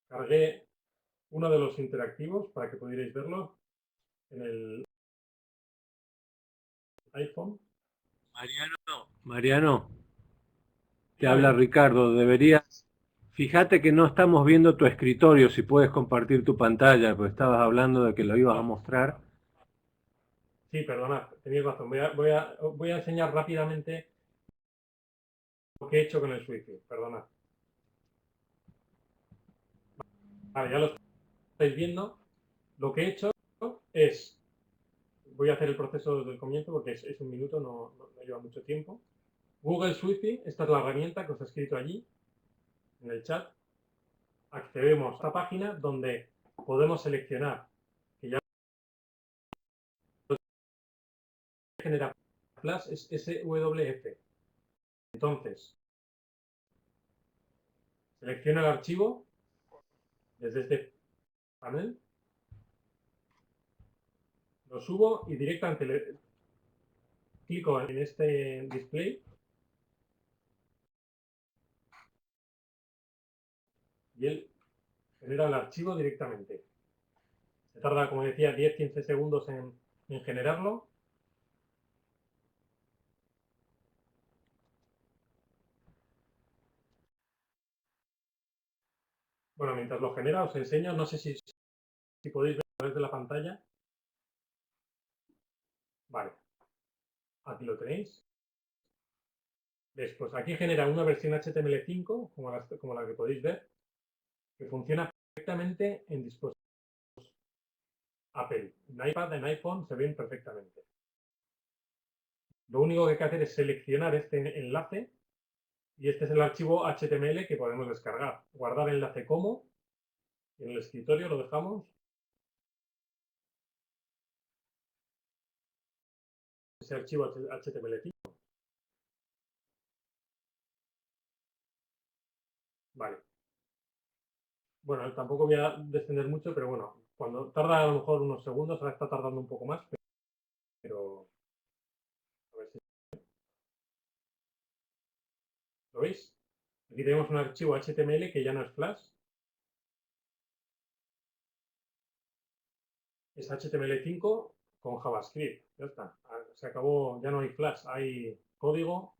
Speaker 2: Cargué uno de los interactivos para que pudierais verlo en el iPhone.
Speaker 1: Mariano, te habla Ricardo. Fíjate que no estamos viendo tu escritorio, si puedes compartir tu pantalla, porque estabas hablando de que lo ibas a mostrar.
Speaker 2: Sí, perdonad, tenéis razón. Voy a enseñar rápidamente lo que he hecho con el Swift. Perdonad. Vale, ya lo estáis viendo. Lo que he hecho es, voy a hacer el proceso desde el comienzo porque es un minuto, no lleva mucho tiempo. Google Sweepy, esta es la herramienta que os he escrito allí en el chat. Accedemos a esta página donde podemos seleccionar, que ya genera Flash, es SWF. Entonces, selecciono el archivo desde este panel, lo subo y directamente clico en este display y él genera el archivo directamente. Se tarda, como decía, 10-15 segundos en generarlo. Bueno, mientras lo genera os enseño, no sé si podéis ver a través de la pantalla. Vale, aquí lo tenéis. Después, aquí genera una versión HTML5, como la que podéis ver, que funciona perfectamente en dispositivos Apple. En iPad, en iPhone se ven perfectamente. Lo único que hay que hacer es seleccionar este enlace y este es el archivo HTML que podemos descargar. Guardar enlace como, y en el escritorio lo dejamos. Ese archivo HTML5. Vale. Bueno, tampoco voy a descender mucho, pero bueno, cuando tarda a lo mejor unos segundos, ahora está tardando un poco más, pero a ver si lo veis. Aquí tenemos un archivo HTML que ya no es Flash, es HTML5 con JavaScript. Ya está, se acabó, ya no hay Flash, hay código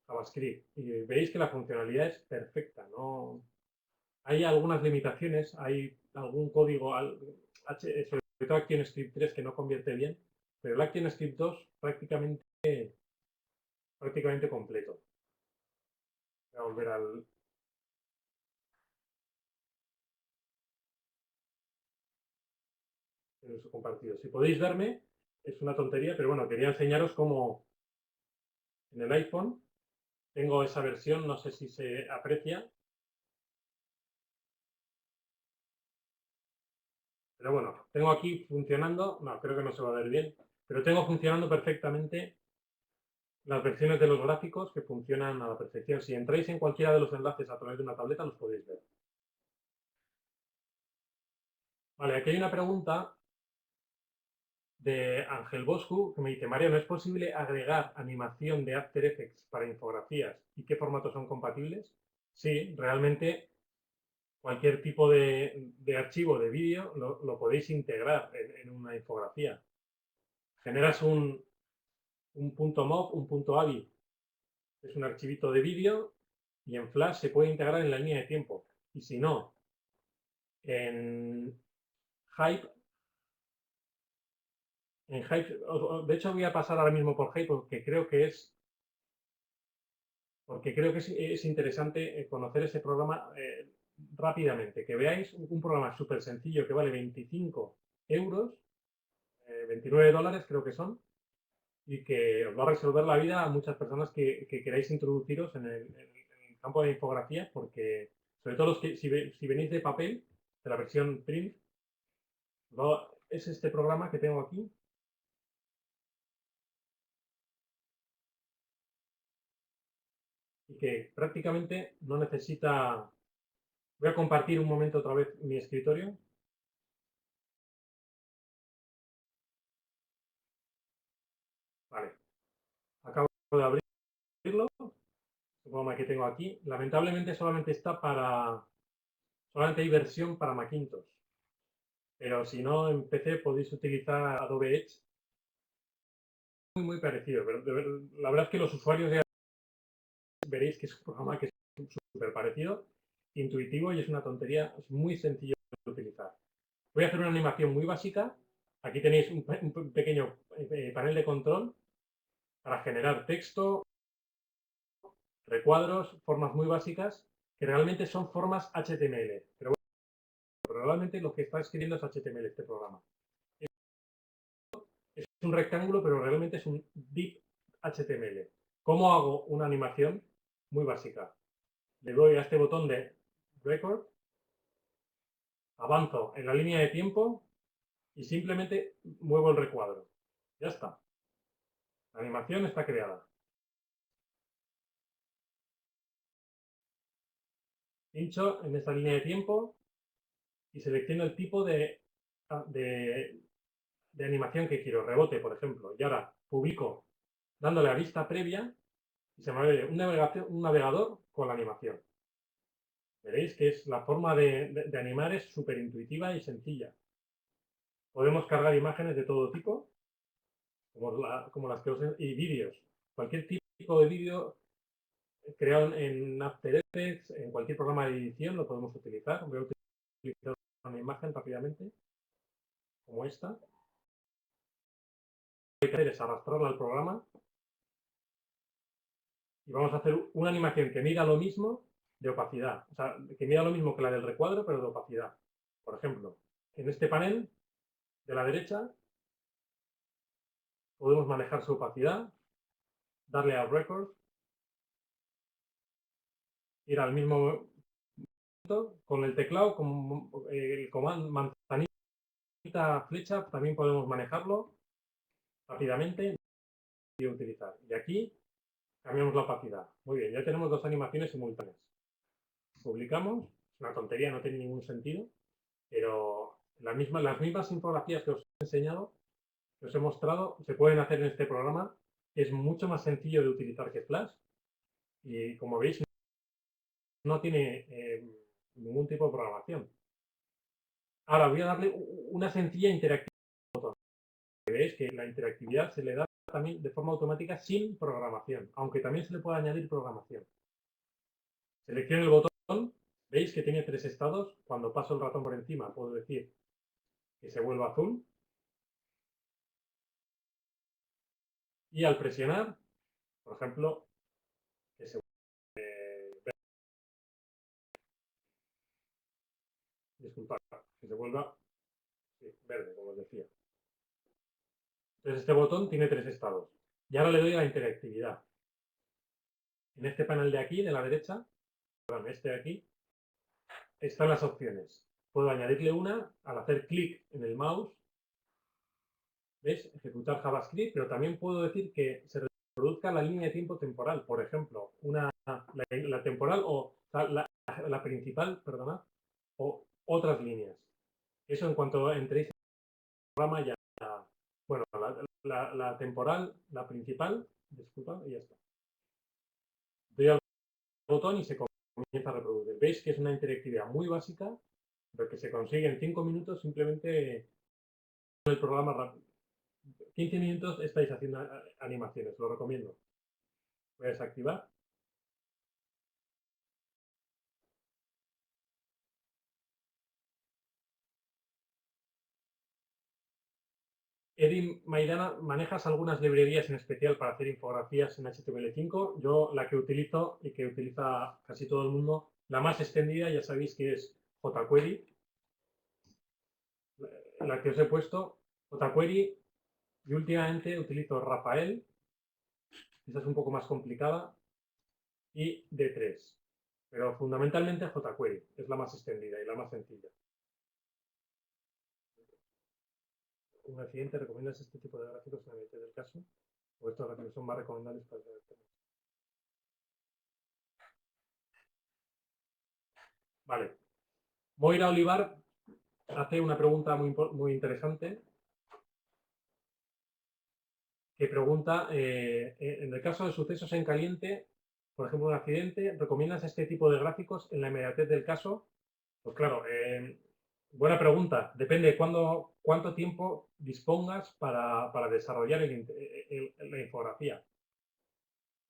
Speaker 2: JavaScript. Y veis que la funcionalidad es perfecta, ¿no? Hay algunas limitaciones, hay algún código, sobre todo ActionScript 3 que no convierte bien, pero el ActionScript 2 prácticamente completo. Voy a volver al uso compartido. Si podéis verme, es una tontería, pero bueno, quería enseñaros cómo en el iPhone tengo esa versión, no sé si se aprecia, pero bueno, tengo aquí funcionando, no, creo que no se va a ver bien, pero tengo funcionando perfectamente las versiones de los gráficos que funcionan a la perfección. Si entráis en cualquiera de los enlaces a través de una tableta, los podéis ver. Vale, aquí hay una pregunta de Ángel Boscu que me dice, Mario, ¿no es posible agregar animación de After Effects para infografías y qué formatos son compatibles? Sí, realmente cualquier tipo de archivo de vídeo lo podéis integrar en una infografía. Generas un punto .mov, un punto .avi, es un archivito de vídeo y en Flash se puede integrar en la línea de tiempo. Y si no, en Hype, de hecho voy a pasar ahora mismo por Hype porque creo que es interesante conocer ese programa rápidamente, que veáis un programa súper sencillo que vale 25 euros, 29 dólares creo que son, y que os va a resolver la vida a muchas personas que queráis introduciros en el campo de infografía, porque sobre todo los que si venís de papel, de la versión print, es este programa que tengo aquí. Y que prácticamente no necesita... Voy a compartir un momento otra vez mi escritorio. Vale. Acabo de abrirlo. El programa que tengo aquí. Lamentablemente solamente está para... Solamente hay versión para Macintosh. Pero si no, en PC podéis utilizar Adobe Edge. Muy parecido. Pero la verdad es que los usuarios ya veréis que es un programa que es súper parecido, intuitivo y es una tontería. Es muy sencillo de utilizar. Voy a hacer una animación muy básica. Aquí tenéis un pequeño panel de control para generar texto, recuadros, formas muy básicas, que realmente son formas HTML. Pero realmente lo que está escribiendo es HTML este programa. Es un rectángulo, pero realmente es un div HTML. ¿Cómo hago una animación? Muy básica. Le doy a este botón de record, avanzo en la línea de tiempo y simplemente muevo el recuadro. Ya está. La animación está creada. Pincho en esta línea de tiempo y selecciono el tipo de animación que quiero. Rebote, por ejemplo. Y ahora publico dándole a vista previa y se me abre un navegador con la animación. Veréis que es la forma de animar es súper intuitiva y sencilla. Podemos cargar imágenes de todo tipo, como las que os y vídeos. Cualquier tipo de vídeo creado en After Effects, en cualquier programa de edición lo podemos utilizar. Voy a utilizar una imagen rápidamente, como esta. Lo que hay que hacer es arrastrarla al programa y vamos a hacer una animación que mida lo mismo de opacidad. O sea, que mida lo mismo que la del recuadro, pero de opacidad. Por ejemplo, en este panel de la derecha podemos manejar su opacidad, darle a record, ir al mismo momento con el teclado, con el comando manzanita flecha, también podemos manejarlo rápidamente y utilizar. Y aquí cambiamos la opacidad. Muy bien, ya tenemos dos animaciones simultáneas. Publicamos, es una tontería, no tiene ningún sentido, pero las mismas infografías que os he enseñado, que os he mostrado, se pueden hacer en este programa. Es mucho más sencillo de utilizar que Flash y, como veis, no tiene ningún tipo de programación. Ahora voy a darle una sencilla interactividad. Veis que la interactividad se le da también de forma automática sin programación, aunque también se le puede añadir programación. Selecciono el botón, veis que tiene tres estados. Cuando paso el ratón por encima puedo decir que se vuelva azul. Y al presionar, por ejemplo, que se disculpad, que se vuelva verde, como os decía. Entonces este botón tiene tres estados. Y ahora le doy a la interactividad. En este panel de aquí, de la derecha, perdón, este de aquí, están las opciones. Puedo añadirle una al hacer clic en el mouse. ¿Ves? Ejecutar JavaScript, pero también puedo decir que se reproduzca la línea de tiempo temporal. Por ejemplo, la temporal o sea, la principal, perdona, o otras líneas. Eso en cuanto entréis en el programa ya. Bueno, la temporal, la principal, disculpa, y ya está. Doy al botón y se comienza a reproducir. Veis que es una interactividad muy básica, pero que se consigue en 5 minutos simplemente con el programa rápido. 15 minutos estáis haciendo animaciones, lo recomiendo. Voy a desactivar. Eddie Maidana, ¿manejas algunas librerías en especial para hacer infografías en HTML5? Yo la que utilizo y que utiliza casi todo el mundo, la más extendida, ya sabéis que es jQuery. La que os he puesto, jQuery, y últimamente utilizo Rafael, esa es un poco más complicada, y D3. Pero fundamentalmente jQuery es la más extendida y la más sencilla. Un accidente, ¿recomiendas este tipo de gráficos en el medida del caso? ¿O estos gráficos son más recomendables para el tema? Vale. Moira Olivar hace una pregunta muy interesante, que pregunta, en el caso de sucesos en caliente, por ejemplo, un accidente, ¿recomiendas este tipo de gráficos en la inmediatez del caso? Pues claro, buena pregunta. Depende de cuánto tiempo dispongas para desarrollar la infografía.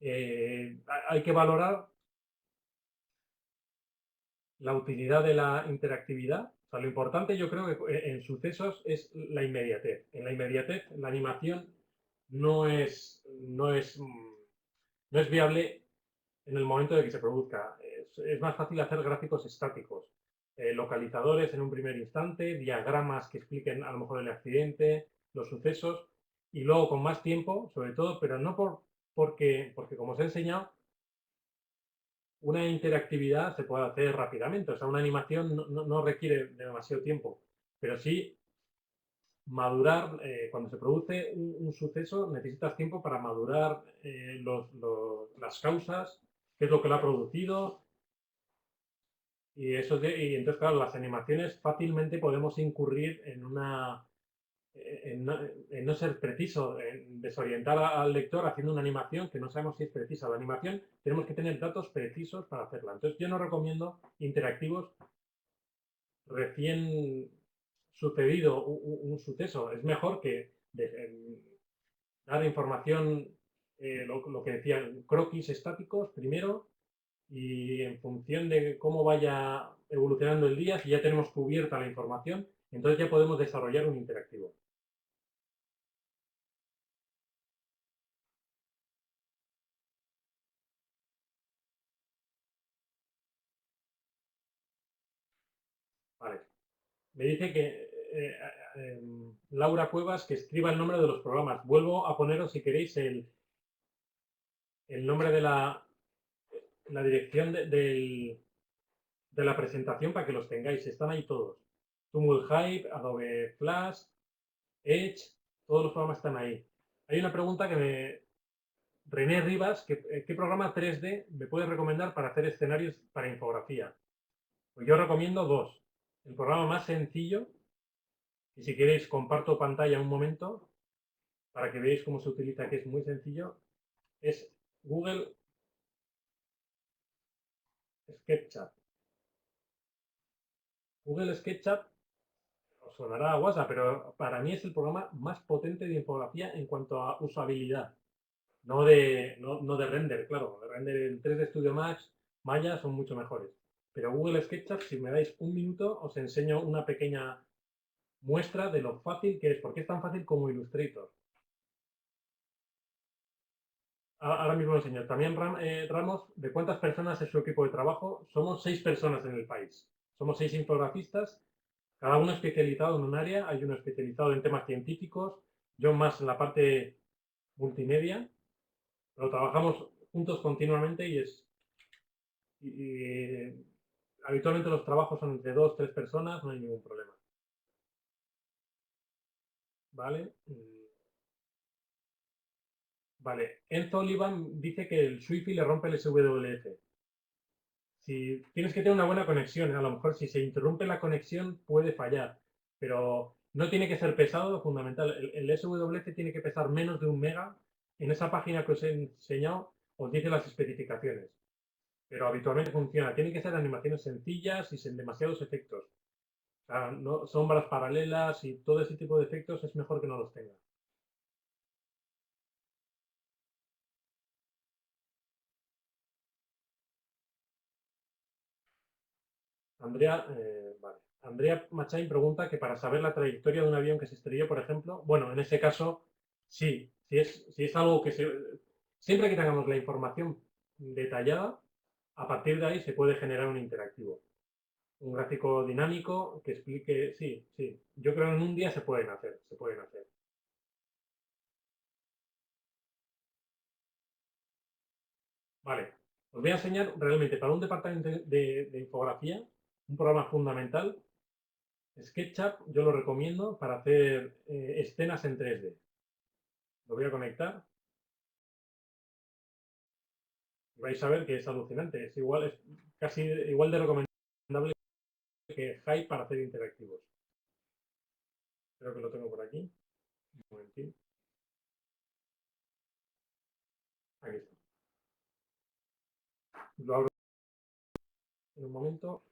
Speaker 2: Hay que valorar la utilidad de la interactividad. O sea, lo importante yo creo que en sucesos es la inmediatez. En la inmediatez la animación no es viable en el momento de que se produzca. Es más fácil hacer gráficos estáticos. localizadores en un primer instante, diagramas que expliquen a lo mejor el accidente, los sucesos, y luego con más tiempo, sobre todo, pero no porque como os he enseñado, una interactividad se puede hacer rápidamente. O sea, una animación no requiere de demasiado tiempo, pero sí madurar, cuando se produce un suceso, necesitas tiempo para madurar las causas, qué es lo que lo ha producido. Y entonces, claro, las animaciones fácilmente podemos incurrir en no ser preciso, en desorientar al lector haciendo una animación que no sabemos si es precisa. La animación tenemos que tener datos precisos para hacerla. Entonces, yo no recomiendo interactivos recién sucedido un suceso. Es mejor que dar información, lo que decían, croquis estáticos primero, y en función de cómo vaya evolucionando el día, si ya tenemos cubierta la información, entonces ya podemos desarrollar un interactivo. Vale. Me dice que Laura Cuevas que escriba el nombre de los programas. Vuelvo a poneros, si queréis, el nombre de la dirección de la presentación para que los tengáis. Están ahí todos. Tumult Hype, Adobe Flash, Edge, todos los programas están ahí. Hay una pregunta René Rivas, ¿qué programa 3D me puede recomendar para hacer escenarios para infografía? Pues yo recomiendo dos. El programa más sencillo, y si queréis comparto pantalla un momento para que veáis cómo se utiliza, que es muy sencillo, es Google SketchUp. Google SketchUp os sonará a WhatsApp, pero para mí es el programa más potente de infografía en cuanto a usabilidad. No de render, claro. De render en 3D Studio Max, Maya son mucho mejores. Pero Google SketchUp, si me dais un minuto, os enseño una pequeña muestra de lo fácil que es, porque es tan fácil como Illustrator. Ahora mismo lo enseño. También Ramos, ¿de cuántas personas es su equipo de trabajo? Somos 6 personas en el país. Somos 6 infografistas, cada uno especializado en un área. Hay uno especializado en temas científicos, yo más en la parte multimedia, pero trabajamos juntos continuamente y habitualmente los trabajos son entre 2 o 3 personas, no hay ningún problema. ¿Vale? Vale. Enzo Olivan dice que el Swift le rompe el SWF. Si tienes que tener una buena conexión, a lo mejor si se interrumpe la conexión puede fallar, pero no tiene que ser pesado, fundamental. El SWF tiene que pesar menos de 1 mega. En esa página que os he enseñado os dice las especificaciones, pero habitualmente funciona. Tienen que ser animaciones sencillas y sin demasiados efectos. O sea, sombras paralelas y todo ese tipo de efectos es mejor que no los tenga. Andrea, vale. Andrea Machain pregunta que para saber la trayectoria de un avión que se estrelló, por ejemplo, bueno, en ese caso, sí, si es algo que siempre que tengamos la información detallada, a partir de ahí se puede generar un interactivo. Un gráfico dinámico que explique, sí, sí. Yo creo que en un día se pueden hacer, se pueden hacer. Vale, os voy a enseñar realmente para un departamento de infografía, un programa fundamental. SketchUp yo lo recomiendo para hacer escenas en 3D. Lo voy a conectar y vais a ver que es alucinante. Es casi igual de recomendable que Hype para hacer interactivos. Creo que lo tengo por aquí. Un momentín. Aquí está. Lo abro en un momento.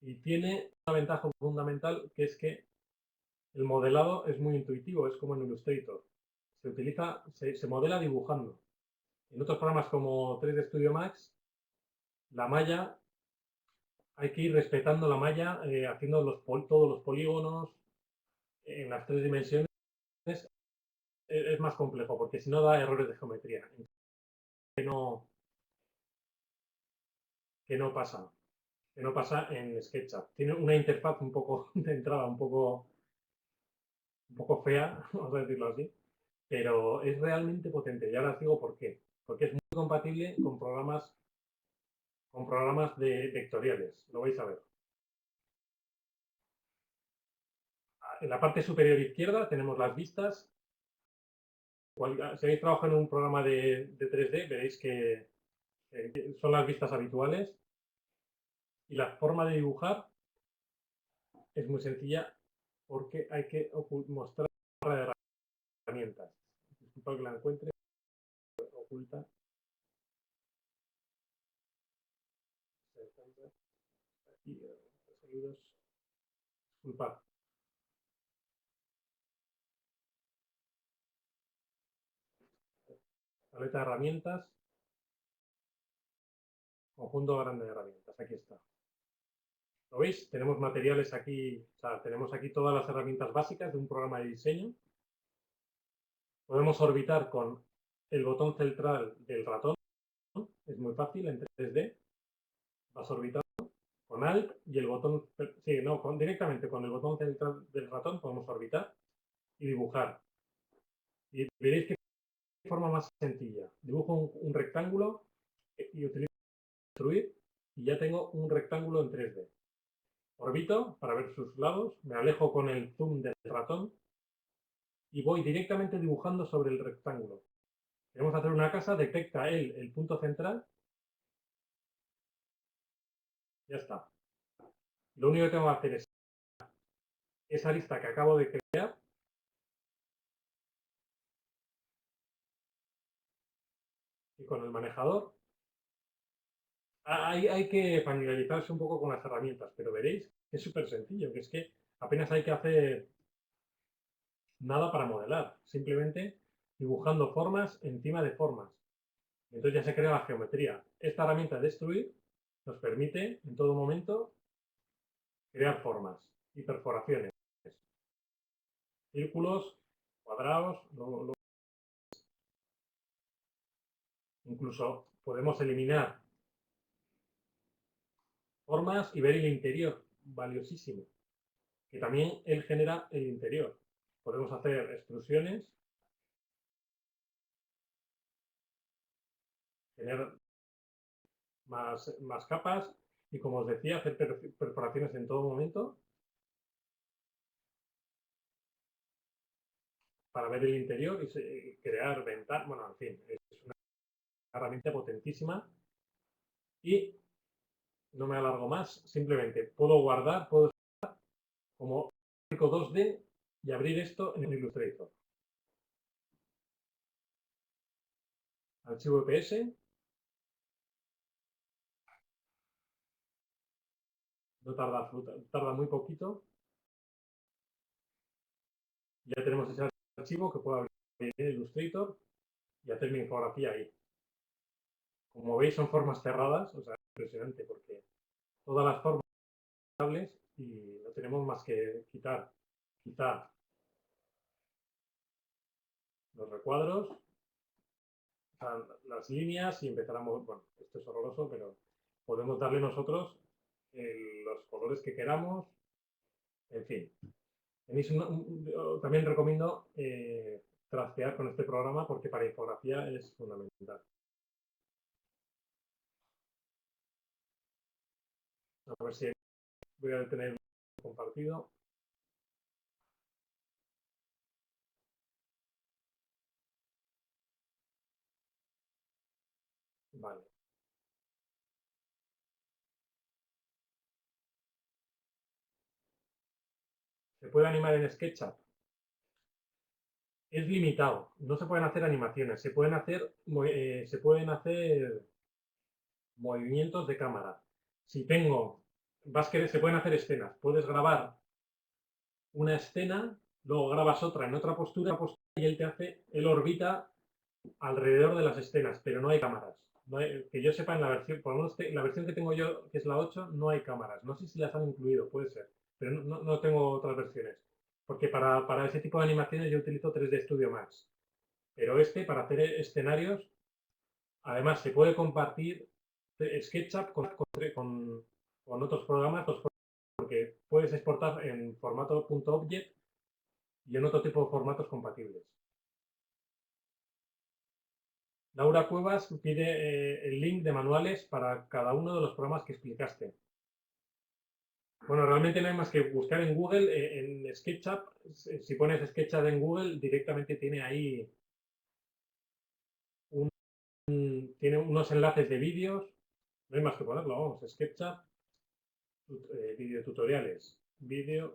Speaker 2: Y tiene una ventaja fundamental, que es que el modelado es muy intuitivo, es como en Illustrator. Se modela dibujando. En otros programas como 3D Studio Max, la malla, hay que ir respetando la malla, haciendo todos los polígonos en las 3 dimensiones. Es más complejo, porque si no da errores de geometría. No, que no pasa en SketchUp. Tiene una interfaz un poco de entrada, un poco fea, vamos a decirlo así, pero es realmente potente. Y ahora os digo por qué. Porque es muy compatible con programas vectoriales. Lo vais a ver. En la parte superior izquierda tenemos las vistas. Si habéis trabajado en un programa de 3D, veréis que son las vistas habituales. Y la forma de dibujar es muy sencilla porque hay que mostrar herramientas. Disculpa que la encuentre oculta. Aquí, saludos. Disculpad. Paleta de herramientas. Conjunto grande de herramientas. Aquí está. ¿Lo veis? Tenemos materiales aquí, o sea, tenemos aquí todas las herramientas básicas de un programa de diseño. Podemos orbitar con el botón central del ratón. Es muy fácil en 3D. Vas orbitando con Alt y el botón... Sí, no, directamente con el botón central del ratón podemos orbitar y dibujar. Y veréis que de forma más sencilla. Dibujo un rectángulo y utilizo construir y ya tengo un rectángulo en 3D. Orbito para ver sus lados, me alejo con el zoom del ratón y voy directamente dibujando sobre el rectángulo. Queremos hacer una casa, detecta él el punto central. Ya está. Lo único que tengo que hacer es esa lista que acabo de crear. Y con el manejador hay que familiarizarse un poco con las herramientas, pero veréis que es súper sencillo, que es que apenas hay que hacer nada para modelar, simplemente dibujando formas encima de formas. Entonces ya se crea la geometría. Esta herramienta de destruir nos permite en todo momento crear formas y perforaciones, círculos, cuadrados, incluso podemos eliminar formas y ver el interior, valiosísimo, que también él genera el interior. Podemos hacer extrusiones, tener más capas y, como os decía, hacer perforaciones en todo momento para ver el interior y crear ventanas. Bueno, en fin, es una herramienta potentísima y no me alargo más. Simplemente puedo guardar, puedo como 2D y abrir esto en Illustrator. Archivo EPS. No tarda muy poquito. Ya tenemos ese archivo que puedo abrir en Illustrator y hacer mi infografía ahí. Como veis, son formas cerradas, o sea, es impresionante porque todas las formas son estables y no tenemos más que quitar quizá los recuadros, o sea, las líneas y empezar a mover. Bueno, esto es horroroso, pero podemos darle nosotros los colores que queramos, en fin. También recomiendo trastear con este programa porque para infografía es fundamental. A ver si voy a detener compartido. Vale. ¿Se puede animar en SketchUp? Es limitado. No se pueden hacer animaciones. Se pueden hacer movimientos de cámara. Si tengo, se pueden hacer escenas. Puedes grabar una escena, luego grabas otra en otra postura y él orbita alrededor de las escenas, pero no hay cámaras. Que yo sepa, en la versión, por lo menos la versión que tengo yo, que es la 8, no hay cámaras. No sé si las han incluido, puede ser, pero no tengo otras versiones. Porque para ese tipo de animaciones yo utilizo 3D Studio Max. Pero para hacer escenarios, además se puede compartir SketchUp con otros programas, porque puedes exportar en formato .object y en otro tipo de formatos compatibles. Laura Cuevas pide el link de manuales para cada uno de los programas que explicaste. Bueno, realmente no hay más que buscar en Google, en SketchUp. Si pones SketchUp en Google, directamente tiene ahí tiene unos enlaces de vídeos. No hay más que ponerlo, vamos, SketchUp, videotutoriales. Yo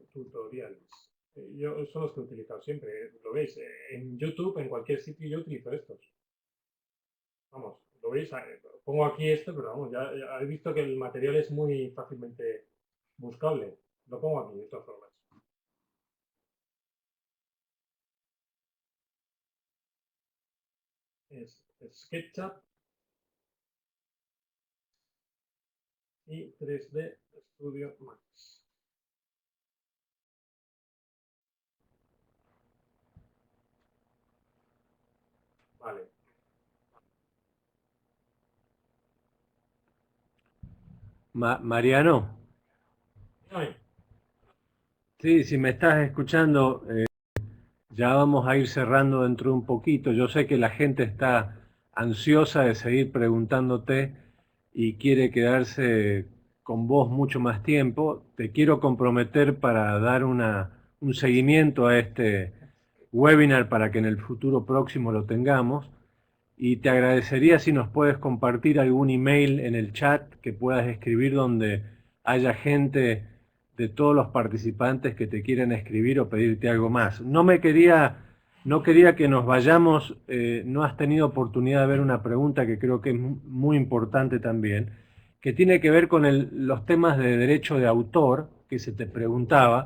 Speaker 2: son los que he utilizado siempre, lo veis. En YouTube, en cualquier sitio, yo utilizo estos. Vamos, lo veis, pongo aquí esto, pero vamos, ya habéis visto que el material es muy fácilmente buscable. Lo pongo aquí, de todas formas. Es SketchUp y 3D Studio Max. Vale.
Speaker 1: Mariano,
Speaker 2: Dígame.
Speaker 1: sí, si me estás escuchando, ya vamos a ir cerrando dentro de un poquito. Yo sé que la gente está ansiosa de seguir preguntándote y quiere quedarse con vos mucho más tiempo. Te quiero comprometer para dar un seguimiento a este webinar para que en el futuro próximo lo tengamos. Y te agradecería si nos puedes compartir algún email en el chat que puedas escribir donde haya gente de todos los participantes que te quieran escribir o pedirte algo más. No quería que nos vayamos, no has tenido oportunidad de ver una pregunta que creo que es muy importante también, que tiene que ver con los temas de derecho de autor que se te preguntaba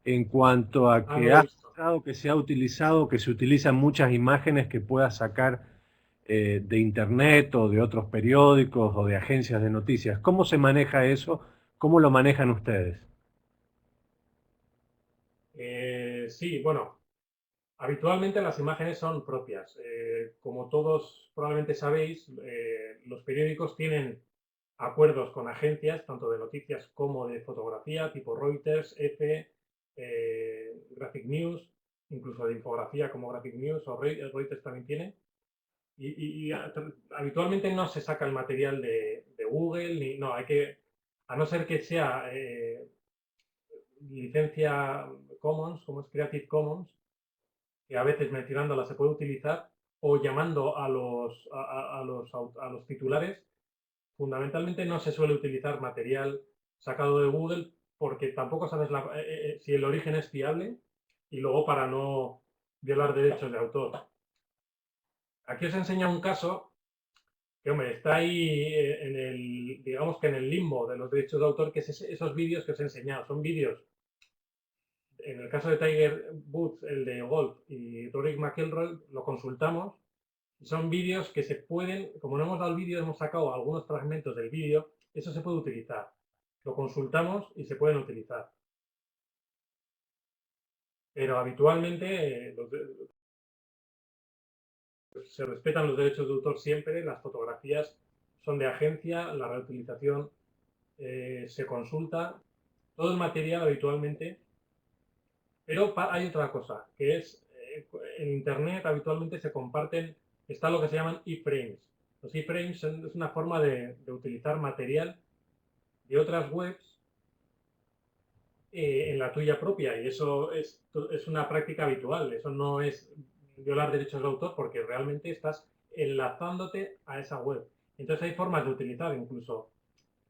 Speaker 1: en cuanto a que has mostrado que se ha utilizado, que se utilizan muchas imágenes que puedas sacar de internet o de otros periódicos o de agencias de noticias. ¿Cómo se maneja eso? ¿Cómo lo manejan ustedes?
Speaker 2: Sí, bueno, habitualmente las imágenes son propias. Como todos probablemente sabéis, los periódicos tienen acuerdos con agencias, tanto de noticias como de fotografía, tipo Reuters, EFE, Graphic News, incluso de infografía como Graphic News o Reuters también tiene. Y habitualmente no se saca el material de Google, no, a no ser que sea licencia Commons, como es Creative Commons, que a veces mencionándola se puede utilizar, o llamando a los titulares, fundamentalmente no se suele utilizar material sacado de Google porque tampoco sabes si el origen es fiable y luego para no violar derechos de autor. Aquí os enseño un caso que, hombre, está ahí digamos que en el limbo de los derechos de autor, que es esos vídeos que os he enseñado. Son vídeos, en el caso de Tiger Woods, el de golf, y Rory McIlroy, lo consultamos. Son vídeos que se pueden, como no hemos dado el vídeo, hemos sacado algunos fragmentos del vídeo, eso se puede utilizar. Lo consultamos y se pueden utilizar. Pero habitualmente se respetan los derechos de autor siempre, las fotografías son de agencia, la reutilización se consulta, todo el material habitualmente. Pero hay otra cosa, que es, en Internet habitualmente se comparten, está lo que se llaman iframes. Los iframes es una forma de utilizar material de otras webs en la tuya propia, y eso es una práctica habitual. Eso no es violar derechos de autor porque realmente estás enlazándote a esa web. Entonces hay formas de utilizar incluso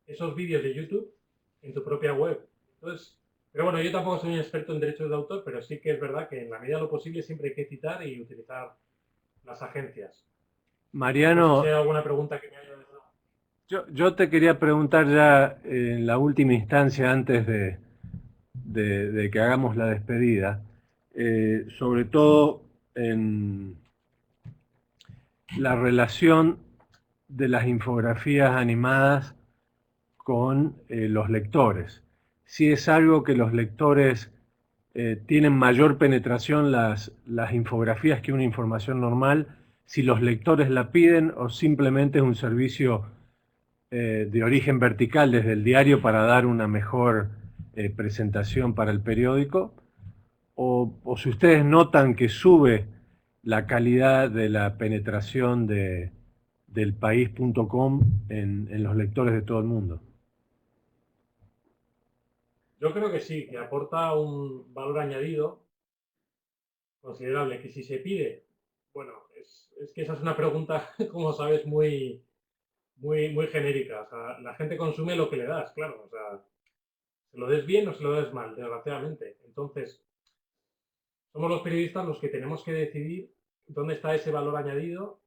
Speaker 2: esos vídeos de YouTube en tu propia web. Entonces, pero bueno, yo tampoco soy un experto en derechos de autor, pero sí que es verdad que en la medida de lo posible siempre hay que citar y utilizar las agencias.
Speaker 1: Mariano,
Speaker 2: No sé si hay alguna pregunta que me haya dejado.
Speaker 1: yo te quería preguntar ya en la última instancia, antes de que hagamos la despedida, sobre todo en la relación de las infografías animadas con los lectores. Si es algo que los lectores tienen mayor penetración las infografías que una información normal, si los lectores la piden o simplemente es un servicio de origen vertical desde el diario para dar una mejor presentación para el periódico, o si ustedes notan que sube la calidad de la penetración del país.com en los lectores de todo el mundo.
Speaker 2: Yo creo que sí, que aporta un valor añadido considerable, que si se pide, bueno, es que esa es una pregunta, como sabes, muy genérica. O sea, la gente consume lo que le das, claro. O sea, se lo des bien o se lo des mal, desgraciadamente. Entonces, somos los periodistas los que tenemos que decidir dónde está ese valor añadido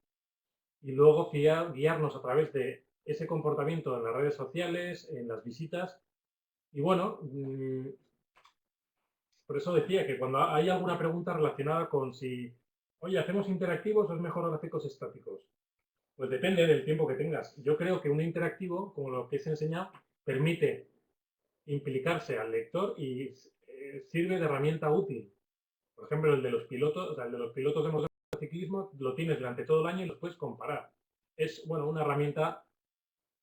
Speaker 2: y luego guiarnos a través de ese comportamiento en las redes sociales, en las visitas. Y bueno, por eso decía que cuando hay alguna pregunta relacionada con si, oye, ¿hacemos interactivos o es mejor gráficos estáticos? Pues depende del tiempo que tengas. Yo creo que un interactivo, como lo que se enseña, permite implicarse al lector y sirve de herramienta útil. Por ejemplo, el de los pilotos, o sea, el de los pilotos de motociclismo, lo tienes durante todo el año y los puedes comparar. Es, bueno, una herramienta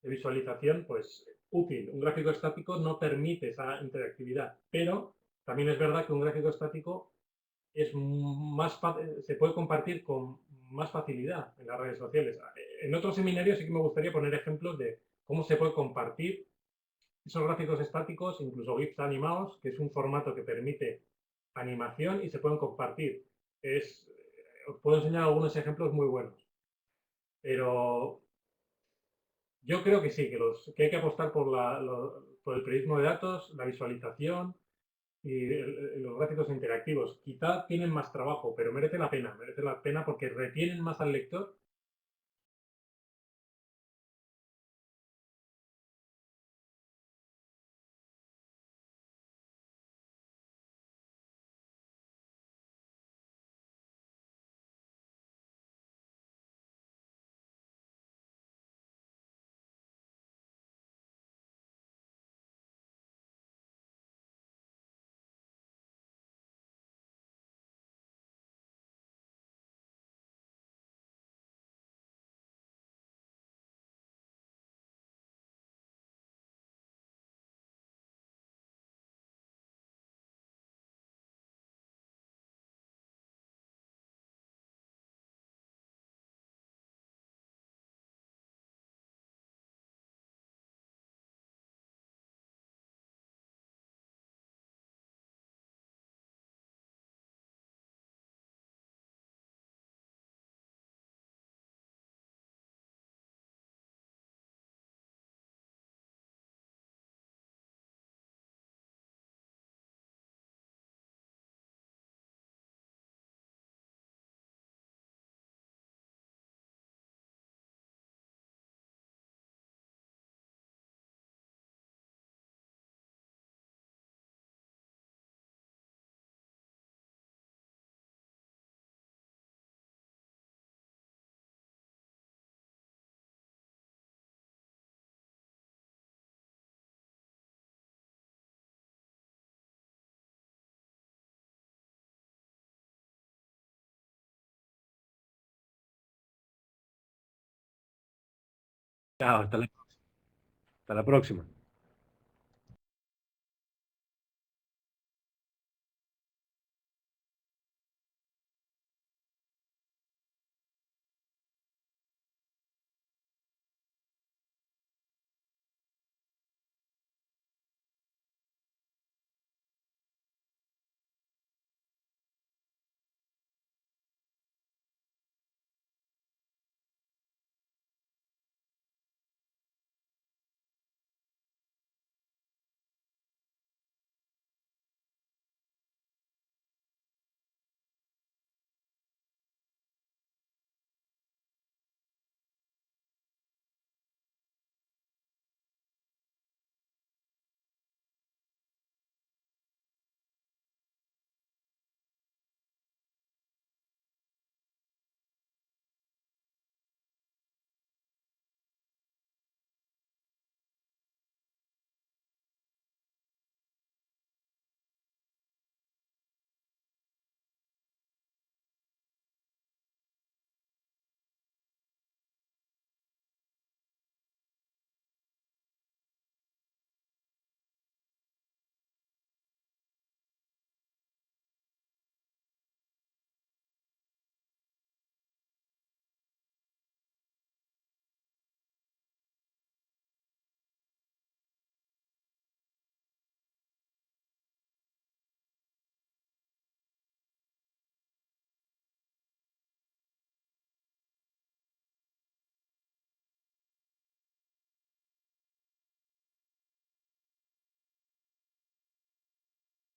Speaker 2: de visualización, pues, útil. Un gráfico estático no permite esa interactividad, pero también es verdad que un gráfico estático es más se puede compartir con más facilidad en las redes sociales. En otros seminarios sí que me gustaría poner ejemplos de cómo se puede compartir esos gráficos estáticos, incluso GIFs animados, que es un formato que permite animación y se pueden compartir. Os puedo enseñar algunos ejemplos muy buenos. Pero yo creo que sí, que hay que apostar por el periodismo de datos, la visualización y los gráficos interactivos. Quizá tienen más trabajo, pero merece la pena porque retienen más al lector.
Speaker 1: Chao, hasta la próxima.